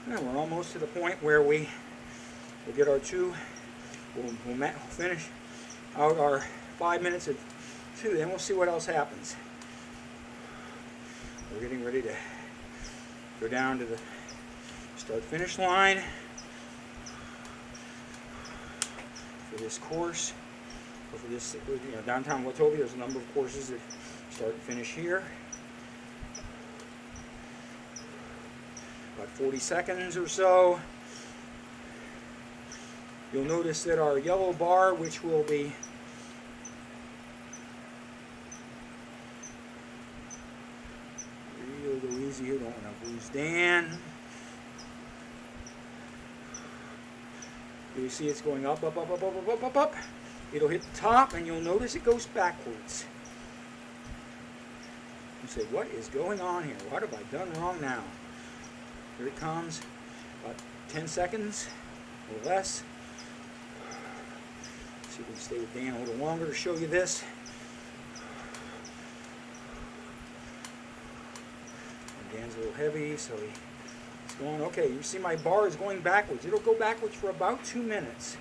and we're almost to the point where we'll get our we'll finish out our 5 minutes at 2, then we'll see what else happens. We're getting ready to go down to the start-finish line for this course, or for this, downtown Watobi. There's a number of courses that start and finish here. About 40 seconds or so. You'll notice that our yellow bar, which will be really go easy here, don't want to lose Dan. You see it's going up, up, up, up, up, up, up, up, up. It'll hit the top, and you'll notice it goes backwards. You say, what is going on here? What have I done wrong now? Here it comes, about 10 seconds or less. See if we can stay with Dan a little longer to show you this. And Dan's a little heavy, so he's going, okay, you see my bar is going backwards. It'll go backwards for about 2 minutes.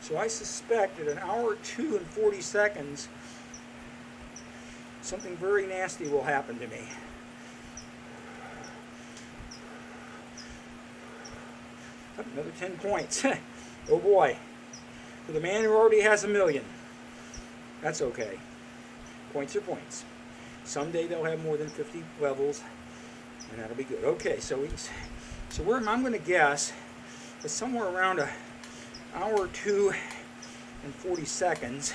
So I suspect at 1 hour 2 and 40 seconds, something very nasty will happen to me. Another 10 points. Oh boy. For the man who already has 1 million. That's okay. Points are points. Someday they'll have more than 50 levels, and that'll be good. Okay, so where I'm going to guess is somewhere around an hour or 2 and 40 seconds.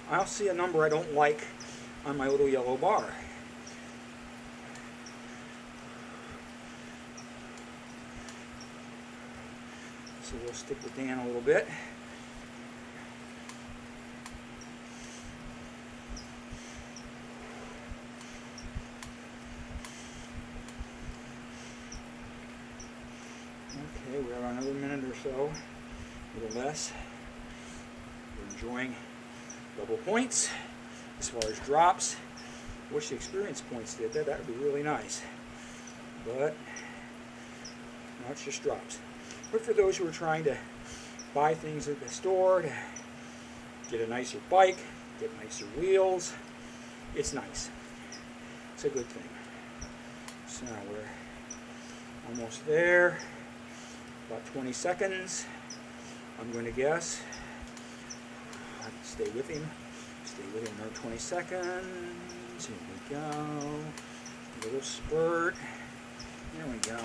I'll see a number I don't like on my little yellow bar. So we'll stick with Dan a little bit. Okay, we have another minute or so, a little less. We're enjoying double points. As far as drops, wish the experience points did that. That would be really nice. But no, it's just drops. But for those who are trying to buy things at the store, to get a nicer bike, get nicer wheels, it's nice. It's a good thing. So now we're almost there. About 20 seconds, I'm going to guess. I can stay with him. Stay with him another 20 seconds. Here we go. A little spurt. There we go.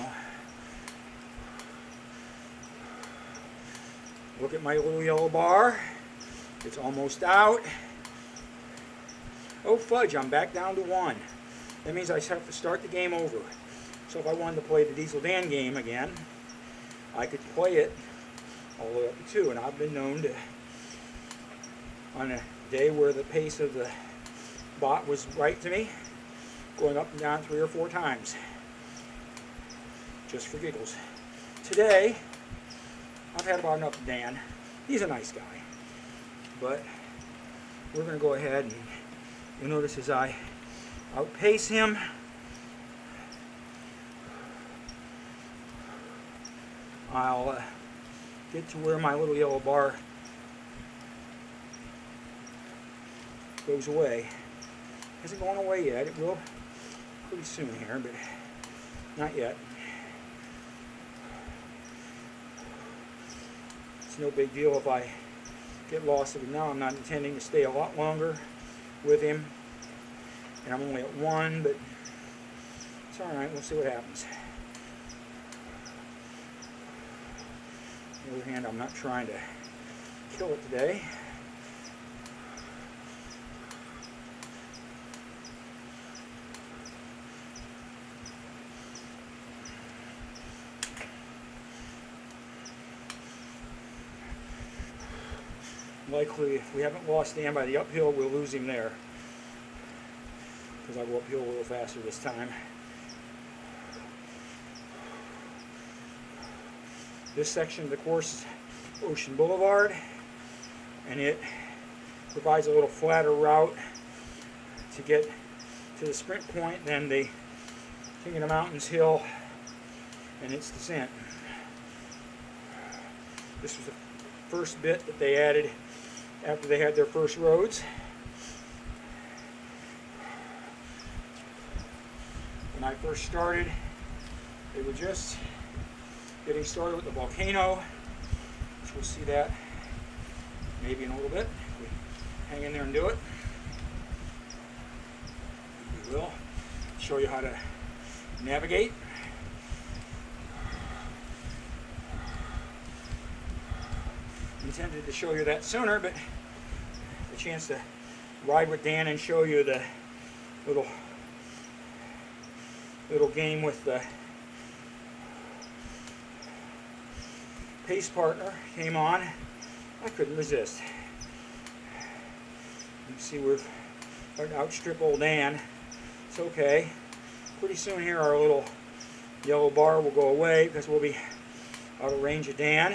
Look at my little yellow bar. It's almost out. Oh fudge, I'm back down to 1. That means I have to start the game over. So if I wanted to play the Diesel Dan game again, I could play it all the way up to 2. And I've been known to, on a day where the pace of the bot was right to me, going up and down 3 or 4 times. Just for giggles. Today, I've had about enough of Dan. He's a nice guy. But we're going to go ahead and you'll notice as I outpace him, I'll get to where my little yellow bar goes away. Hasn't gone away yet. It will pretty soon here, but not yet. It's no big deal if I get lost of him now. I'm not intending to stay a lot longer with him. And I'm only at 1, but it's alright. We'll see what happens. On the other hand, I'm not trying to kill it today. Likely, if we haven't lost Dan by the uphill, we'll lose him there. Because I'll go uphill a little faster this time. This section of the course is Ocean Boulevard, and it provides a little flatter route to get to the sprint point than the King of the Mountains hill and its descent. This was the first bit that they added after they had their first roads. When I first started, they were just getting started with the volcano, which we'll see that maybe in a little bit. If we hang in there and do it. We will show you how to navigate. Intended to show you that sooner, but the chance to ride with Dan and show you the little game with the pace partner came on. I couldn't resist. You can see we're starting to outstrip old Dan. It's okay. Pretty soon here our little yellow bar will go away because we'll be out of range of Dan.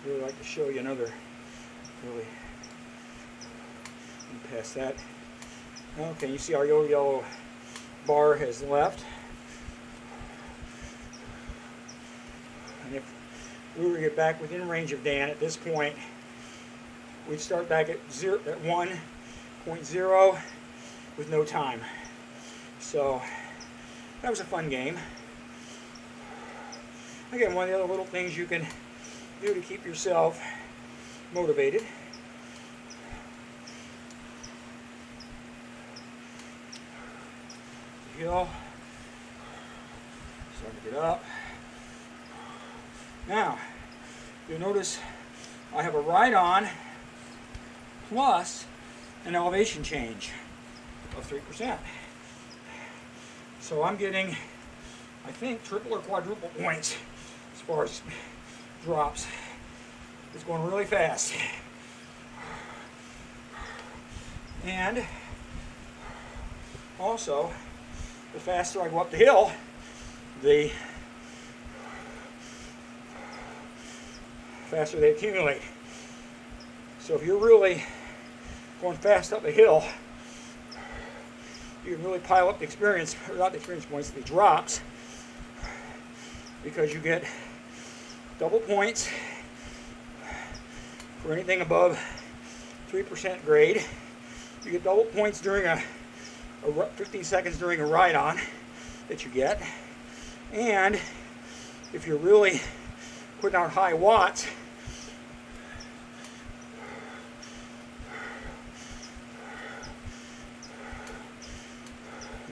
Really like to show you another past that. Okay, you see our yellow bar has left. And if we were to get back within range of Dan at this point, we'd start back at 1.0 with no time. So that was a fun game. Again, one of the other little things you can do to keep yourself motivated. Hill. Starting to get up. Now, you'll notice I have a ride-on plus an elevation change of 3%. So I'm getting, I think, triple or quadruple points as far as drops. It's going really fast. And also, the faster I go up the hill, the faster they accumulate. So if you're really going fast up a hill, you can really pile up the experience, or not the experience points, the drops, because you get double points for anything above 3% grade. You get double points during a 15 seconds during a ride-on that you get. And if you're really putting out high watts,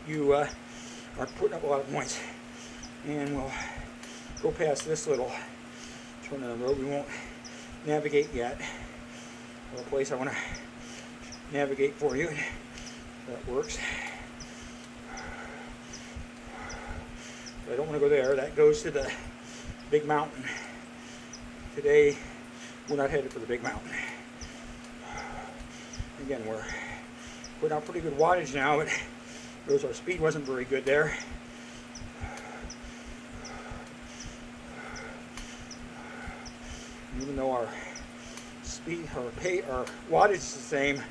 you are putting up a lot of points. And we'll go past this little turn on the road. We won't navigate yet. A place I want to navigate for you. That works. But I don't want to go there. That goes to the big mountain. Today, we're not headed for the big mountain. Again, we're putting out pretty good wattage now, but because our speed wasn't very good there. Even though our speed, our wattage is the same,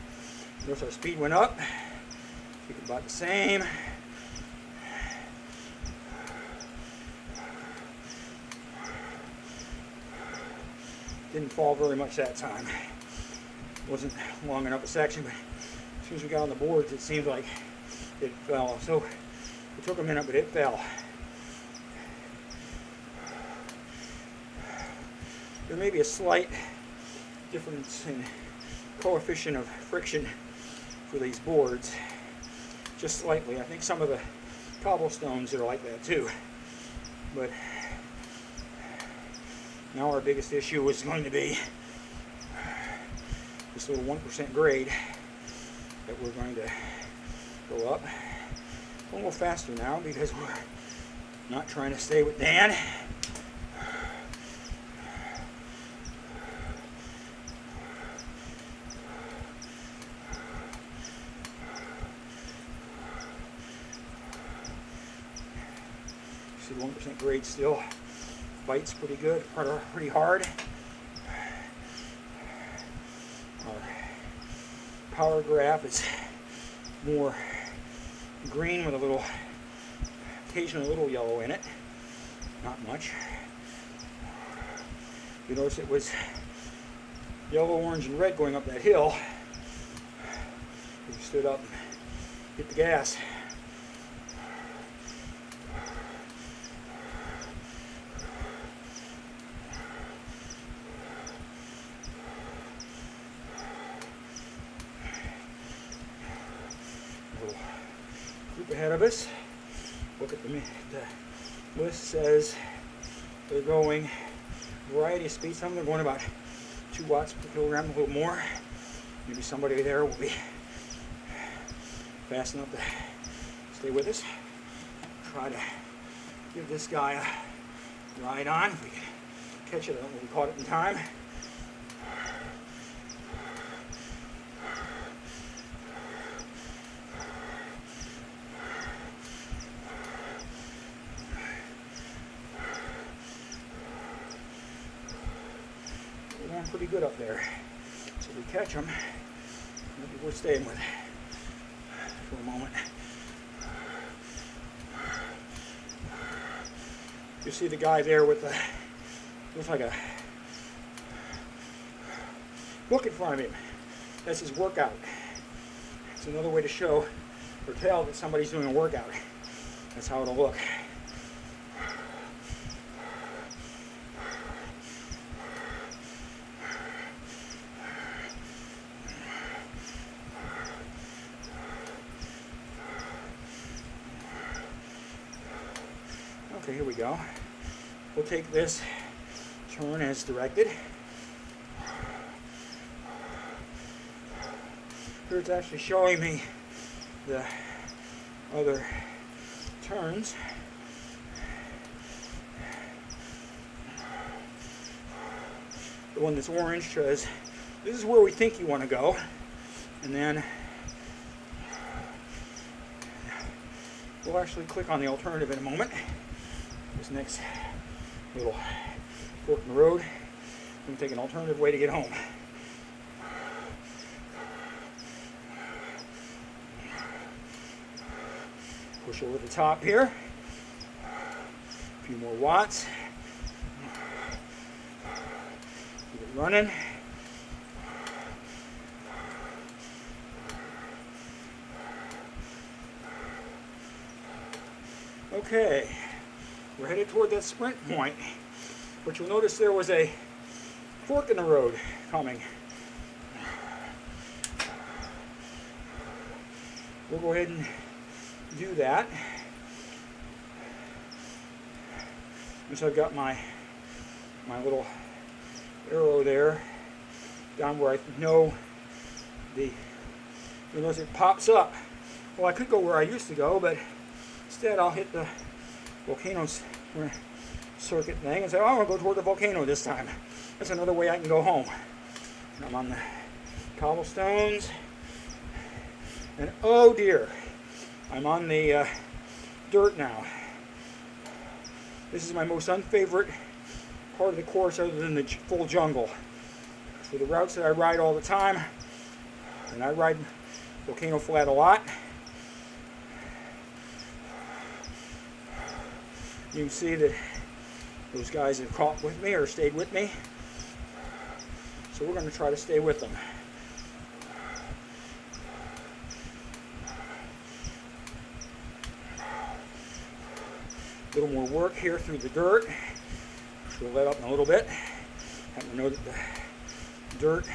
notice our speed went up. Keep it about the same. Didn't fall very much that time. Wasn't long enough a section, but as soon as we got on the boards, it seemed like it fell. So it took a minute, but it fell. There may be a slight difference in coefficient of friction for these boards, just slightly. I think some of the cobblestones are like that too. But now our biggest issue is going to be this little 1% grade that we're going to go up. A little faster now because we're not trying to stay with Dan. See the 1% grade still bites pretty good, pretty hard. Our power graph is more green with a little, occasionally a little yellow in it. Not much. You notice it was yellow, orange, and red going up that hill. We stood up and hit the gas. Ahead of us. Look at the list says they're going variety of speed. Some of them are going about 2 watts per kilogram, a little more. Maybe somebody there will be fast enough to stay with us. Try to give this guy a ride on if we can catch it. I don't know if we caught it in time. Pretty good up there. So if we catch them, maybe we're staying with for a moment. You see the guy there with the, looks like a look in front of him. That's his workout. It's another way to show or tell that somebody's doing a workout. That's how it'll look. Okay, here we go. We'll take this turn as directed. Here it's actually showing me the other turns. The one that's orange says, this is where we think you want to go. And then we'll actually click on the alternative in a moment. This next little fork in the road. I'm going to take an alternative way to get home. Push over the top here. A few more watts. Keep it running. Okay, we're headed toward that sprint point, but you'll notice there was a fork in the road coming. We'll go ahead and do that. And so I've got my little arrow there down where I know you'll notice it pops up. Well, I could go where I used to go, but instead I'll hit the volcano circuit thing and say, oh, I want to go toward the volcano this time. That's another way I can go home. And I'm on the cobblestones, and oh dear, I'm on the dirt now. This is my most unfavorite part of the course other than the full jungle. For the routes that I ride all the time, and I ride Volcano Flat a lot, you can see that those guys have caught with me or stayed with me. So we're going to try to stay with them. A little more work here through the dirt, which we'll let up in a little bit. Have to know that the dirt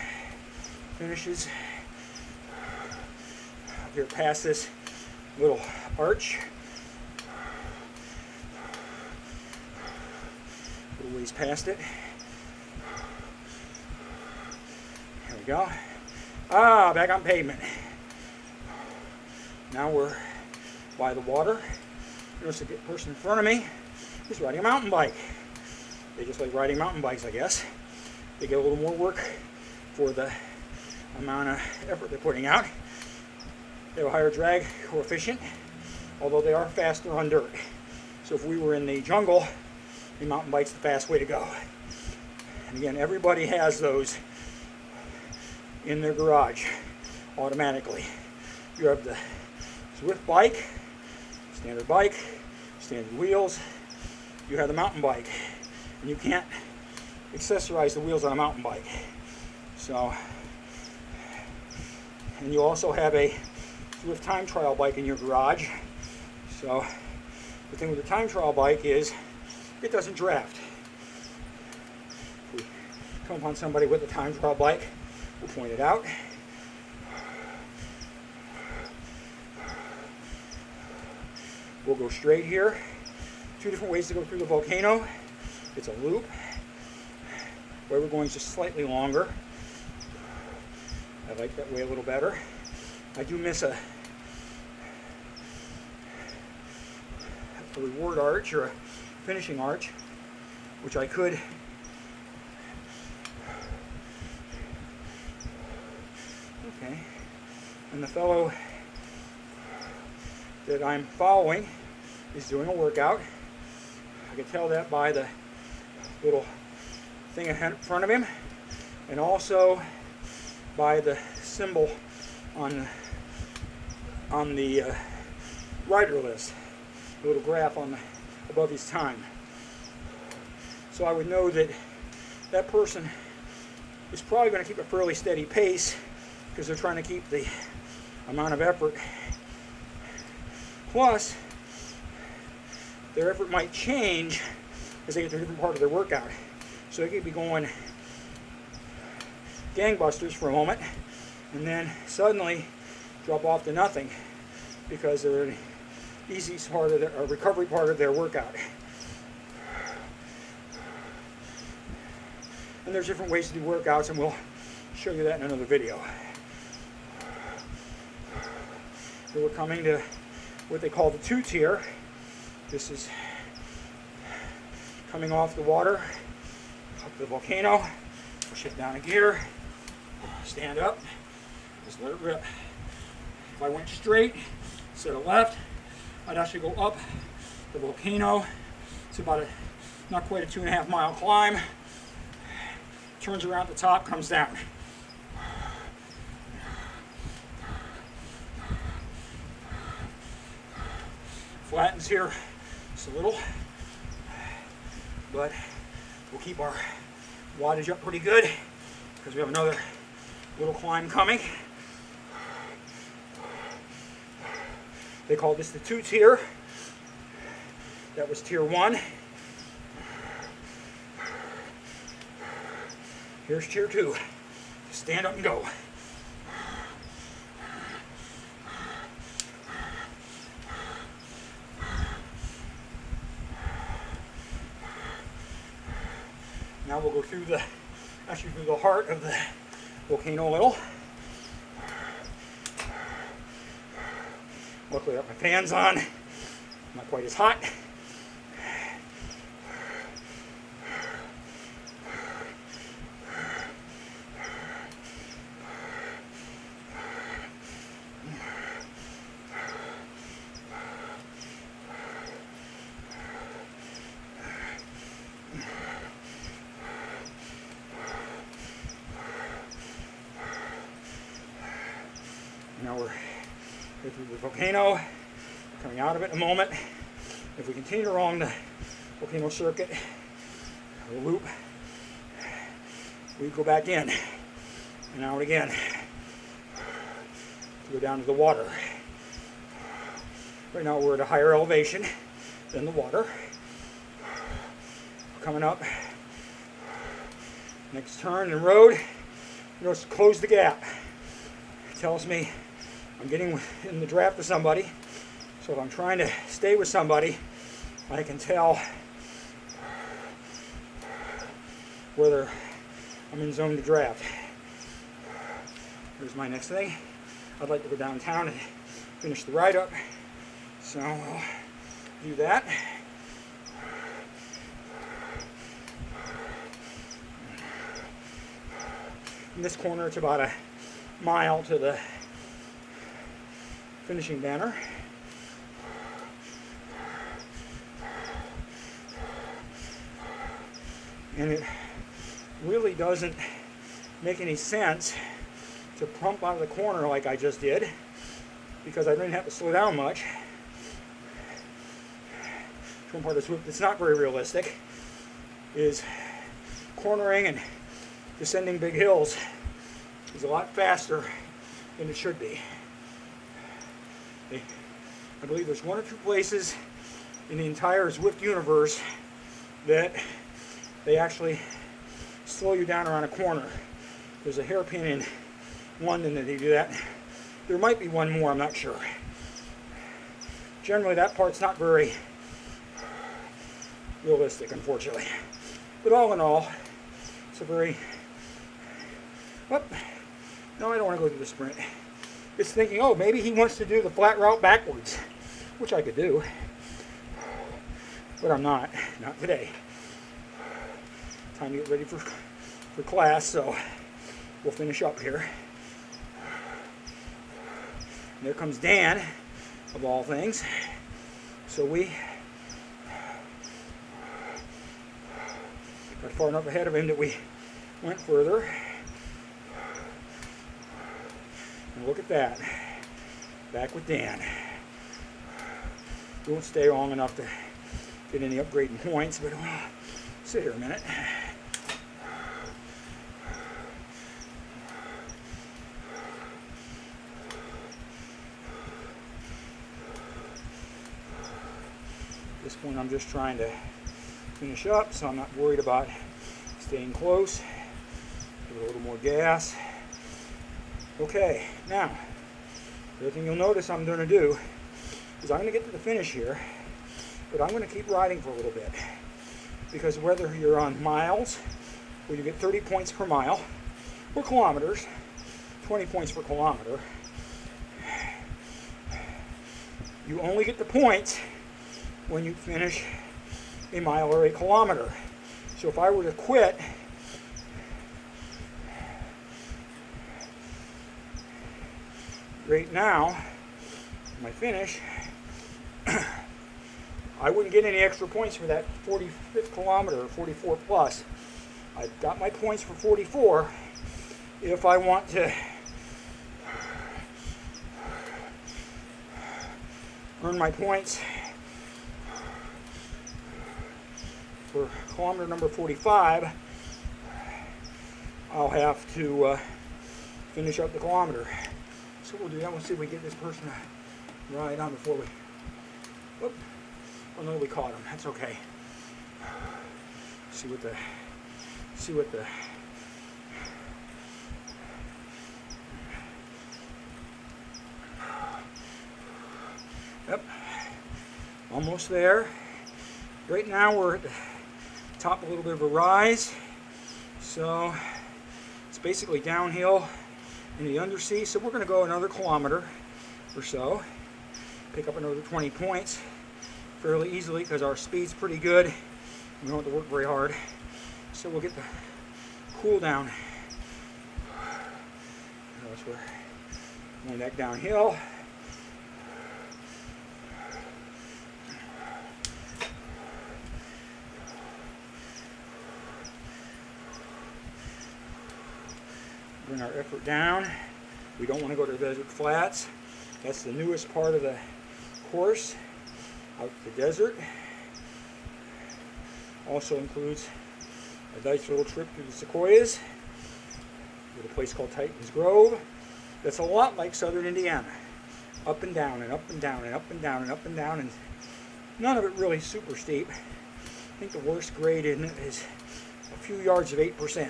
finishes up here past this little arch. A little ways past it. There we go. Ah, back on pavement. Now we're by the water. Notice the person in front of me is riding a mountain bike. They just like riding mountain bikes, I guess. They get a little more work for the amount of effort they're putting out. They have a higher drag coefficient, although they are faster on dirt. So if we were in the jungle, the mountain bike's the fast way to go. And again, everybody has those in their garage automatically. You have the Zwift bike, standard bike, standard wheels. You have the mountain bike, and you can't accessorize the wheels on a mountain bike. So, and you also have a Zwift time trial bike in your garage. So, the thing with the time trial bike is it doesn't draft. If we come upon somebody with a time trial bike, we'll point it out. We'll go straight here. Two different ways to go through the volcano. It's a loop. Where we're going is just slightly longer. I like that way a little better. I do miss a reward arch or a finishing arch, which I could okay. And the fellow that I'm following is doing a workout. I can tell that by the little thing in front of him, and also by the symbol on the rider list, the little graph on above his time. So I would know that that person is probably going to keep a fairly steady pace because they're trying to keep the amount of effort. Plus, their effort might change as they get to a different part of their workout. So they could be going gangbusters for a moment and then suddenly drop off to nothing because they're in the easiest part of their recovery part of their workout. And there's different ways to do workouts, and we'll show you that in another video. So we're coming to what they call the 2-tier. This is coming off the water, up the volcano. We'll shift down a gear, stand up, just let it rip. If I went straight instead of left, I'd actually go up the volcano. It's about not quite a 2.5 mile climb. Turns around at the top, comes down. Flattens here just a little, but we'll keep our wattage up pretty good because we have another little climb coming. They call this the 2-tier. That was tier 1. Here's tier 2. Stand up and go. Now we'll go through the heart of the volcano a little. Luckily I got my fans on. Not quite as hot. Now we're through the volcano, coming out of it in a moment. If we continue along the volcano circuit, the loop, we go back in and out again to go down to the water. Right now we're at a higher elevation than the water. Coming up, next turn and road, notice close the gap. It tells me I'm getting in the draft of somebody, so if I'm trying to stay with somebody, I can tell whether I'm in zone to draft. Here's my next thing. I'd like to go downtown and finish the ride up, so I'll do that. In this corner, it's about a mile to the finishing banner. And it really doesn't make any sense to pump out of the corner like I just did, because I didn't have to slow down much. One part of Zwift that's not very realistic is cornering and descending big hills is a lot faster than it should be. I believe there's 1 or 2 places in the entire Zwift universe that they actually slow you down around a corner. There's a hairpin in London that they do that. There might be one more, I'm not sure. Generally that part's not very realistic, unfortunately. But all in all, it's a very... Whoop. No, I don't want to go through the sprint. It's thinking, oh, maybe he wants to do the flat route backwards, which I could do, but I'm not today. Time to get ready for class, so we'll finish up here. And there comes Dan, of all things. So we got far enough ahead of him that we went further. And look at that. Back with Dan. We won't stay long enough to get any upgrading points, but we'll sit here a minute. this point I'm just trying to finish up, so I'm not worried about staying close. Give it a little more gas. Okay, now, the other thing you'll notice I'm going to do is I'm going to get to the finish here, but I'm going to keep riding for a little bit. Because whether you're on miles, where you get 30 points per mile, or kilometers, 20 points per kilometer, you only get the points when you finish a mile or a kilometer. So if I were to quit right now, my finish, I wouldn't get any extra points for that 45th kilometer or 44 plus. I've got my points for 44. If I want to earn my points for kilometer number 45, I'll have to finish up the kilometer. So we'll do that. We'll see if we get this person to ride on before we... Whoop. Oh no, we caught him. That's okay. See what the... Yep. Almost there. Right now we're at the top, a little bit of a rise. So it's basically downhill in the undersea. So we're going to go another kilometer or so. Pick up another 20 points fairly easily because our speed's pretty good. We don't have to work very hard. So we'll get the cool down. Notice we're going back downhill. Bring our effort down. We don't want to go to the desert flats. That's the newest part of the course, out to the desert. Also includes a nice little trip through the sequoias with a place called Titans Grove. That's a lot like southern Indiana. Up and down and up and down and up and down and up and down, and none of it really super steep. I think the worst grade in it is a few yards of 8%.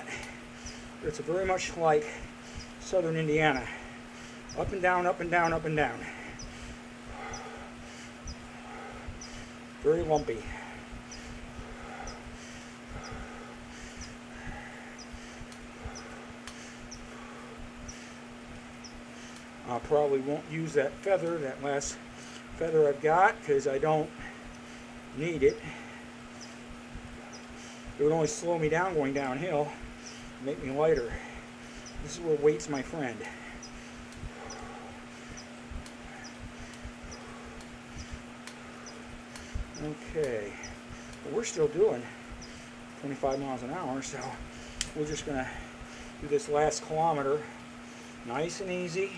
It's very much like southern Indiana. Up and down, up and down, up and down. Very lumpy. I probably won't use that feather, that last feather I've got, because I don't need it. It would only slow me down going downhill, make me lighter. This is where weight's my friend. Okay, but we're still doing 25 miles an hour, so we're just going to do this last kilometer nice and easy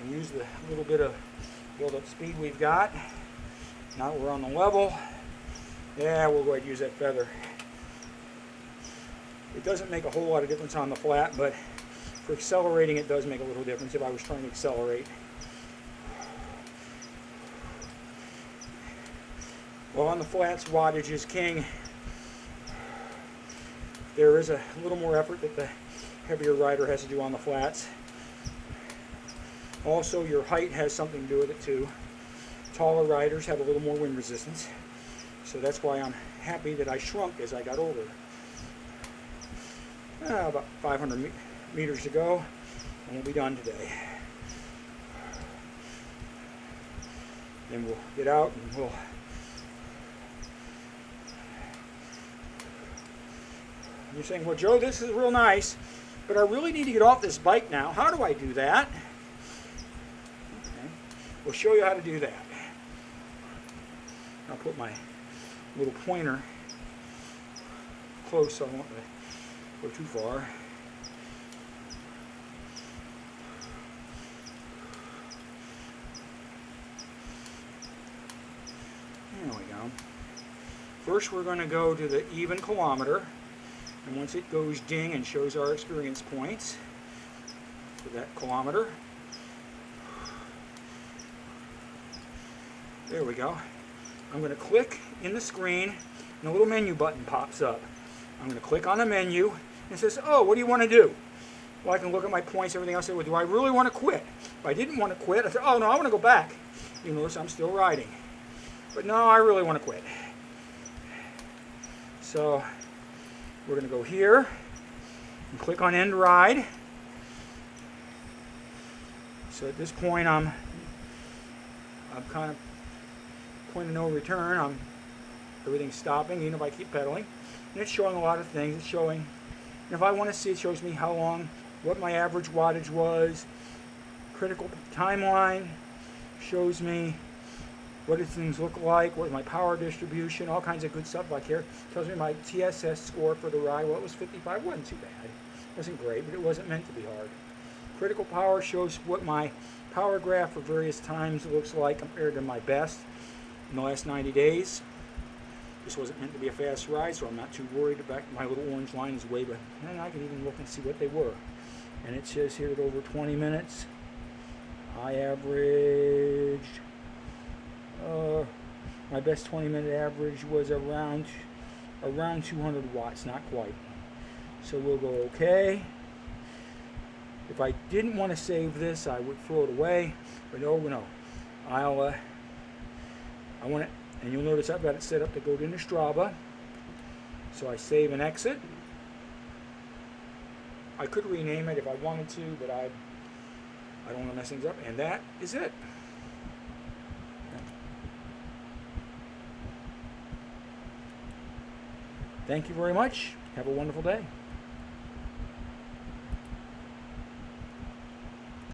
and use the little bit of build-up speed we've got. Now we're on the level. Yeah, we'll go ahead and use that feather. It doesn't make a whole lot of difference on the flat, but for accelerating it does make a little difference if I was trying to accelerate. Well, on the flats, wattage is king. There is a little more effort that the heavier rider has to do on the flats. Also, your height has something to do with it too. Taller riders have a little more wind resistance. So that's why I'm happy that I shrunk as I got older. About 500 meters to go, and we'll be done today. Then we'll get out and we'll You're saying, well, Joe, this is real nice, but I really need to get off this bike now. How do I do that? Okay. We'll show you how to do that. I'll put my little pointer close so I won't go too far. There we go. First we're going to go to the even kilometer, and once it goes ding and shows our experience points for that kilometer, there we go. I'm going to click in the screen, and a little menu button pops up. I'm going to click on the menu, and it says, oh, what do you want to do? Well, I can look at my points, everything else. I say, well, do I really want to quit? If I didn't want to quit, I said, oh, no, I want to go back. You notice I'm still riding. But no, I really want to quit. So we're going to go here and click on End Ride. So at this point, I'm kind of point of no return. Everything's stopping, even if I keep pedaling. And it's showing a lot of things. It's showing, and if I want to see, it shows me how long, what my average wattage was, critical timeline, shows me what do things look like, what is my power distribution, all kinds of good stuff back here. Tells me my TSS score for the ride. Well, it was 55. It wasn't too bad. It wasn't great, but it wasn't meant to be hard. Critical power shows what my power graph for various times looks like compared to my best in the last 90 days. This wasn't meant to be a fast ride, so I'm not too worried about my little orange line is way, but and I can even look and see what they were. And it says here that over 20 minutes, I averaged, my best 20-minute average was around 200 watts, not quite. So we'll go okay. If I didn't want to save this, I would throw it away. But no. I want it, and you'll notice I've got it set up to go into Strava. So I save and exit. I could rename it if I wanted to, but I don't want to mess things up. And that is it. Thank you very much. Have a wonderful day.